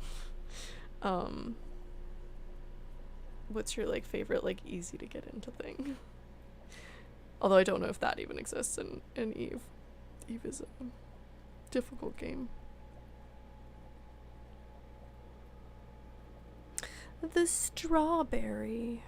What's your like favorite like easy to get into thing? Although I don't know if that even exists in Eve. Eve is a difficult game. The strawberry.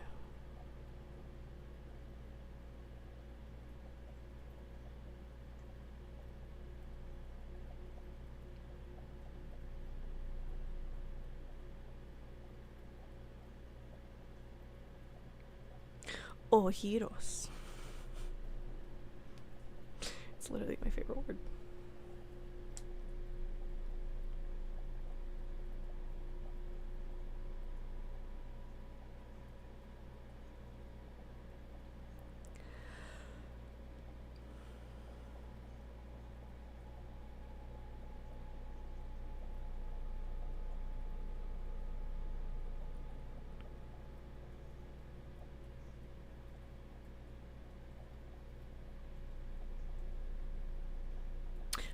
Oh, heroes. It's literally my favorite word.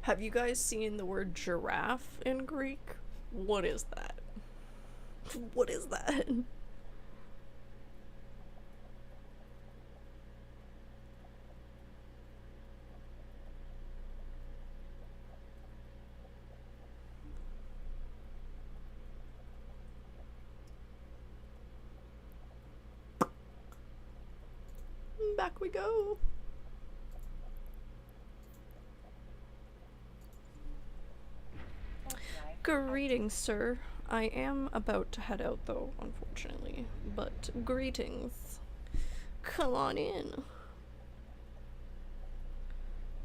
Have you guys seen the word giraffe in Greek? What is that? What is that? Back we go. Greetings, sir. I am about to head out, though, unfortunately. But greetings. Come on in.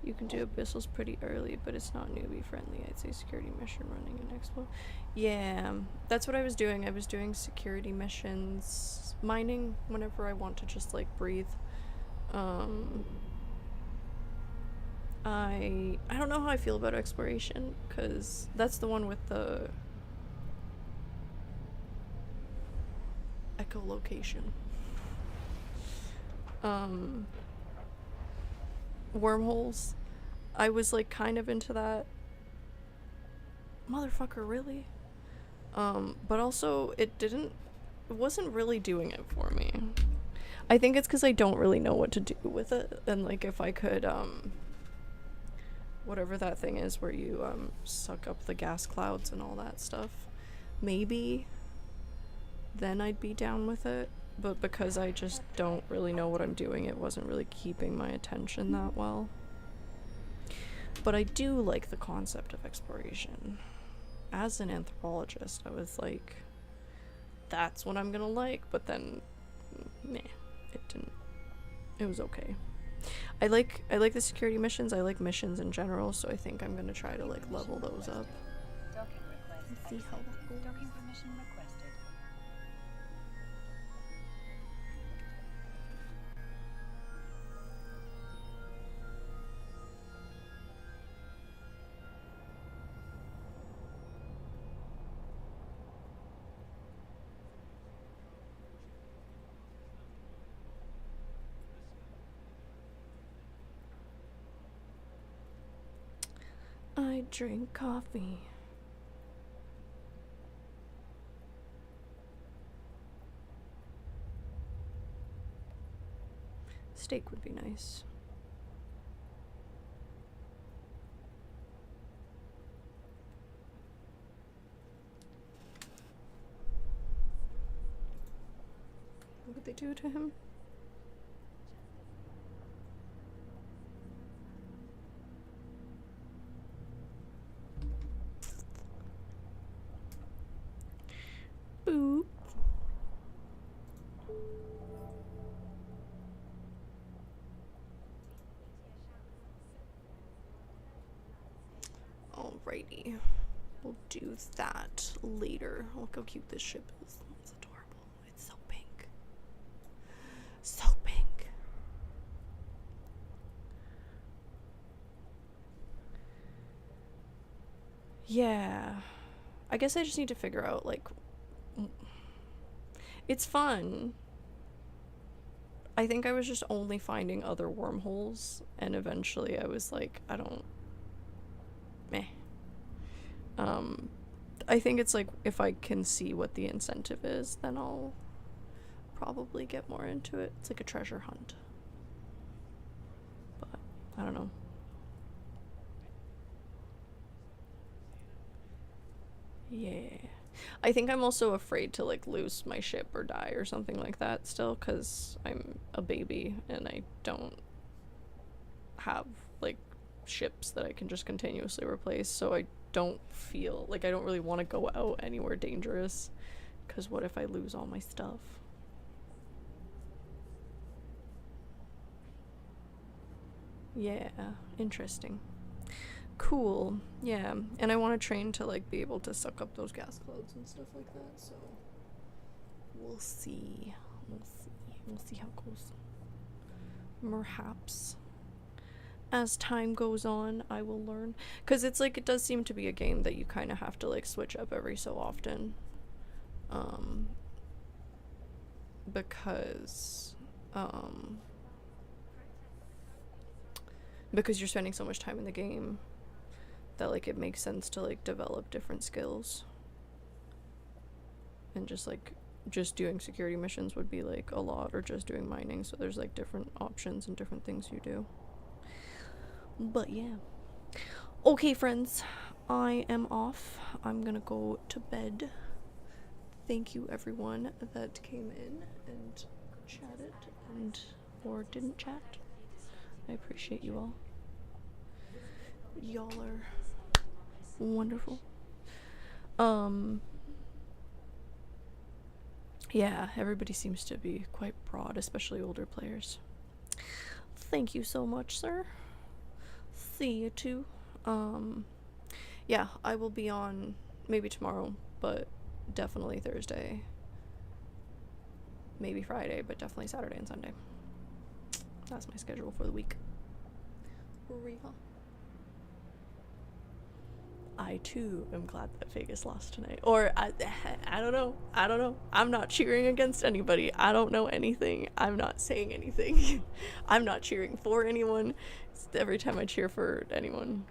You can do abyssals pretty early, but it's not newbie friendly. I'd say security mission running and explore. Yeah, that's what I was doing. I was doing security missions, mining whenever I want to just like breathe. I don't know how I feel about exploration, because that's the one with the echolocation. Wormholes. I was like kind of into that motherfucker, really? But also it wasn't really doing it for me. I think it's because I don't really know what to do with it, and like if I could whatever that thing is where you suck up the gas clouds and all that stuff, maybe then I'd be down with it. But because I just don't really know what I'm doing, it wasn't really keeping my attention that well. But I do like the concept of exploration. As an anthropologist, I was like, that's what I'm gonna like, but then nah, it didn't. It was okay. I like the security missions. I like missions in general, so I think I'm gonna try to like level those up. Docking request. Let's see how that goes. Docking permission requested. I drink coffee. Steak would be nice. What would they do to him? Boop. Alrighty. We'll do that later. Look how cute this ship is. It's adorable. It's so pink. So pink. Yeah. I guess I just need to figure out, like, it's fun. I think I was just only finding other wormholes, and eventually I was like, I don't... meh. I think it's like, if I can see what the incentive is, then I'll probably get more into it. It's like a treasure hunt. But, I don't know. Yeah. I think I'm also afraid to like lose my ship or die or something like that still, because I'm a baby and I don't have like ships that I can just continuously replace, so I don't feel like I don't really want to go out anywhere dangerous, because what if I lose all my stuff? Yeah, interesting. Cool. Yeah, and I want to train to like be able to suck up those gas clouds and stuff like that, so we'll see. We'll see how it goes. Perhaps as time goes on, I will learn, because it's like, it does seem to be a game that you kind of have to like switch up every so often, because you're spending so much time in the game that like it makes sense to like develop different skills, and just doing security missions would be like a lot, or just doing mining, so there's like different options and different things you do. But yeah. Okay, friends, I am off. I'm gonna go to bed. Thank you everyone that came in and chatted and or didn't chat. I appreciate you all. Y'all are wonderful. Yeah, everybody seems to be quite broad, especially older players. Thank you so much, sir. See you too. Yeah, I will be on maybe tomorrow, but definitely Thursday. Maybe Friday, but definitely Saturday and Sunday. That's my schedule for the week. Real. I too am glad that Vegas lost tonight. Or I don't know. I'm not cheering against anybody. I don't know anything. I'm not saying anything. I'm not cheering for anyone. Every time I cheer for anyone,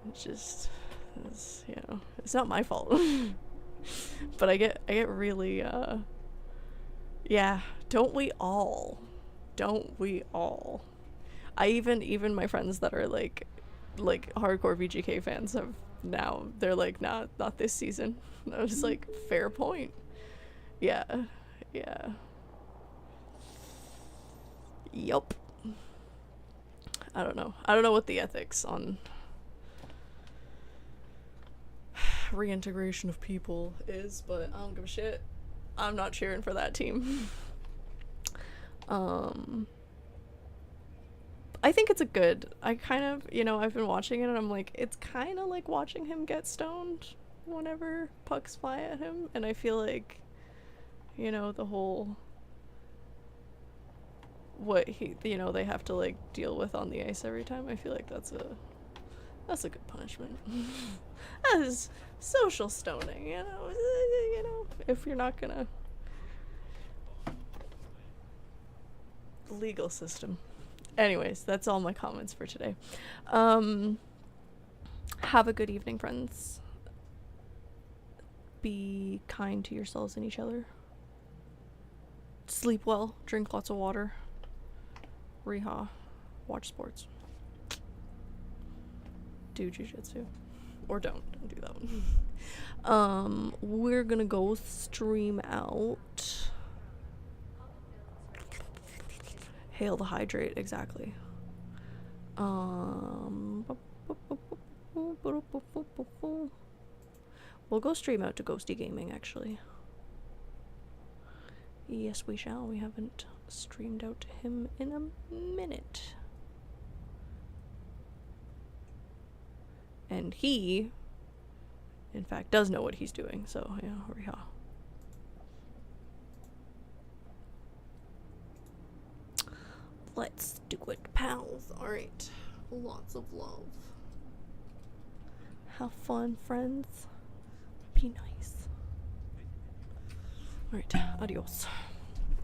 it's just It's, you know, it's not my fault. But I get really yeah, don't we all? Don't we all? I even my friends that are like hardcore VGK fans have now they're like, nah, not this season. I was like, fair point. Yeah. Yeah. Yup. I don't know. I don't know what the ethics on reintegration of people is, but I don't give a shit. I'm not cheering for that team. I think it's a good. I kind of, you know, I've been watching it and I'm like, it's kind of like watching him get stoned whenever pucks fly at him, and I feel like, you know, the whole what he, you know, they have to like deal with on the ice every time. I feel like that's a good punishment. That is social stoning, you know. You know, if you're not gonna legal system. Anyways, that's all my comments for today. Have a good evening, friends. Be kind to yourselves and each other. Sleep well, drink lots of water. Reha, watch sports. Do jujitsu. Or don't do that one. We're gonna go stream out. Hail the hydrate, exactly. We'll go stream out to Ghosty Gaming, actually. Yes, we shall. We haven't streamed out to him in a minute. And he, in fact, does know what he's doing, so yeah, Riha. Let's do it, pals. Alright. Lots of love. Have fun, friends. Be nice. Alright, adios.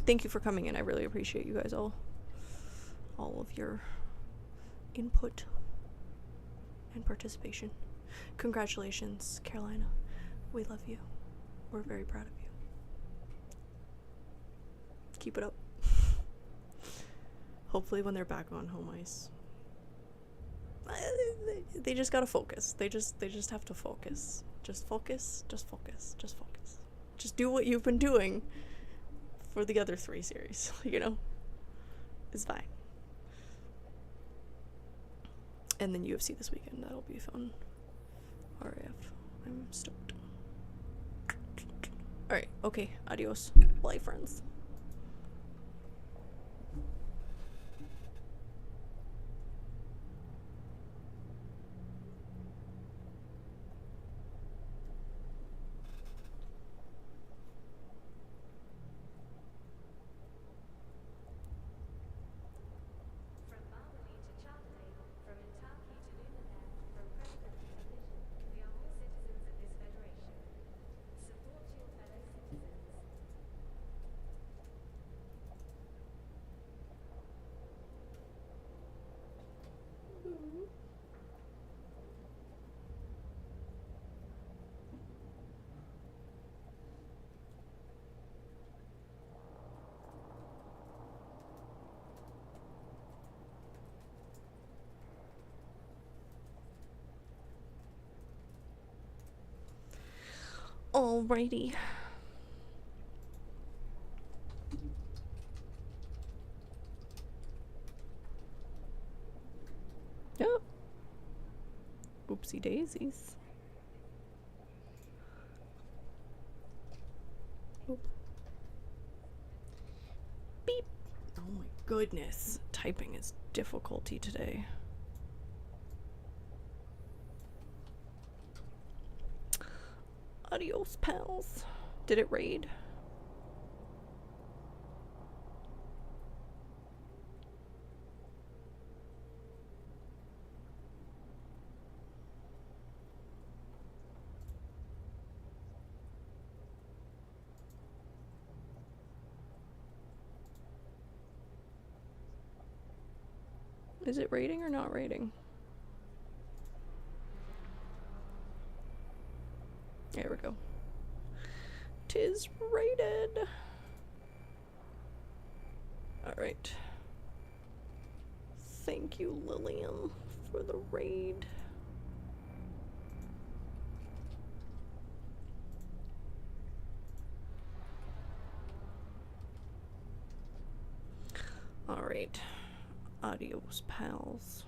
Thank you for coming in. I really appreciate you guys all of your input and participation. Congratulations, Carolina. We love you. We're very proud of you. Keep it up. Hopefully when they're back on home ice, they just gotta focus. They just have to focus. Just focus. Just do what you've been doing for the other 3 series, you know? It's fine. And then UFC this weekend. That'll be fun. RAF. I'm stoked. Alright, okay. Adios. Bye, friends. Alrighty. Oh. Oopsie daisies. Oop. Beep. Oh my goodness. Typing is difficulty today. Adios, pals. Did it raid? Is it raiding or not raiding? There we go. 'Tis rated. Alright. Thank you, Lillian, for the raid. Alright. Adios, pals.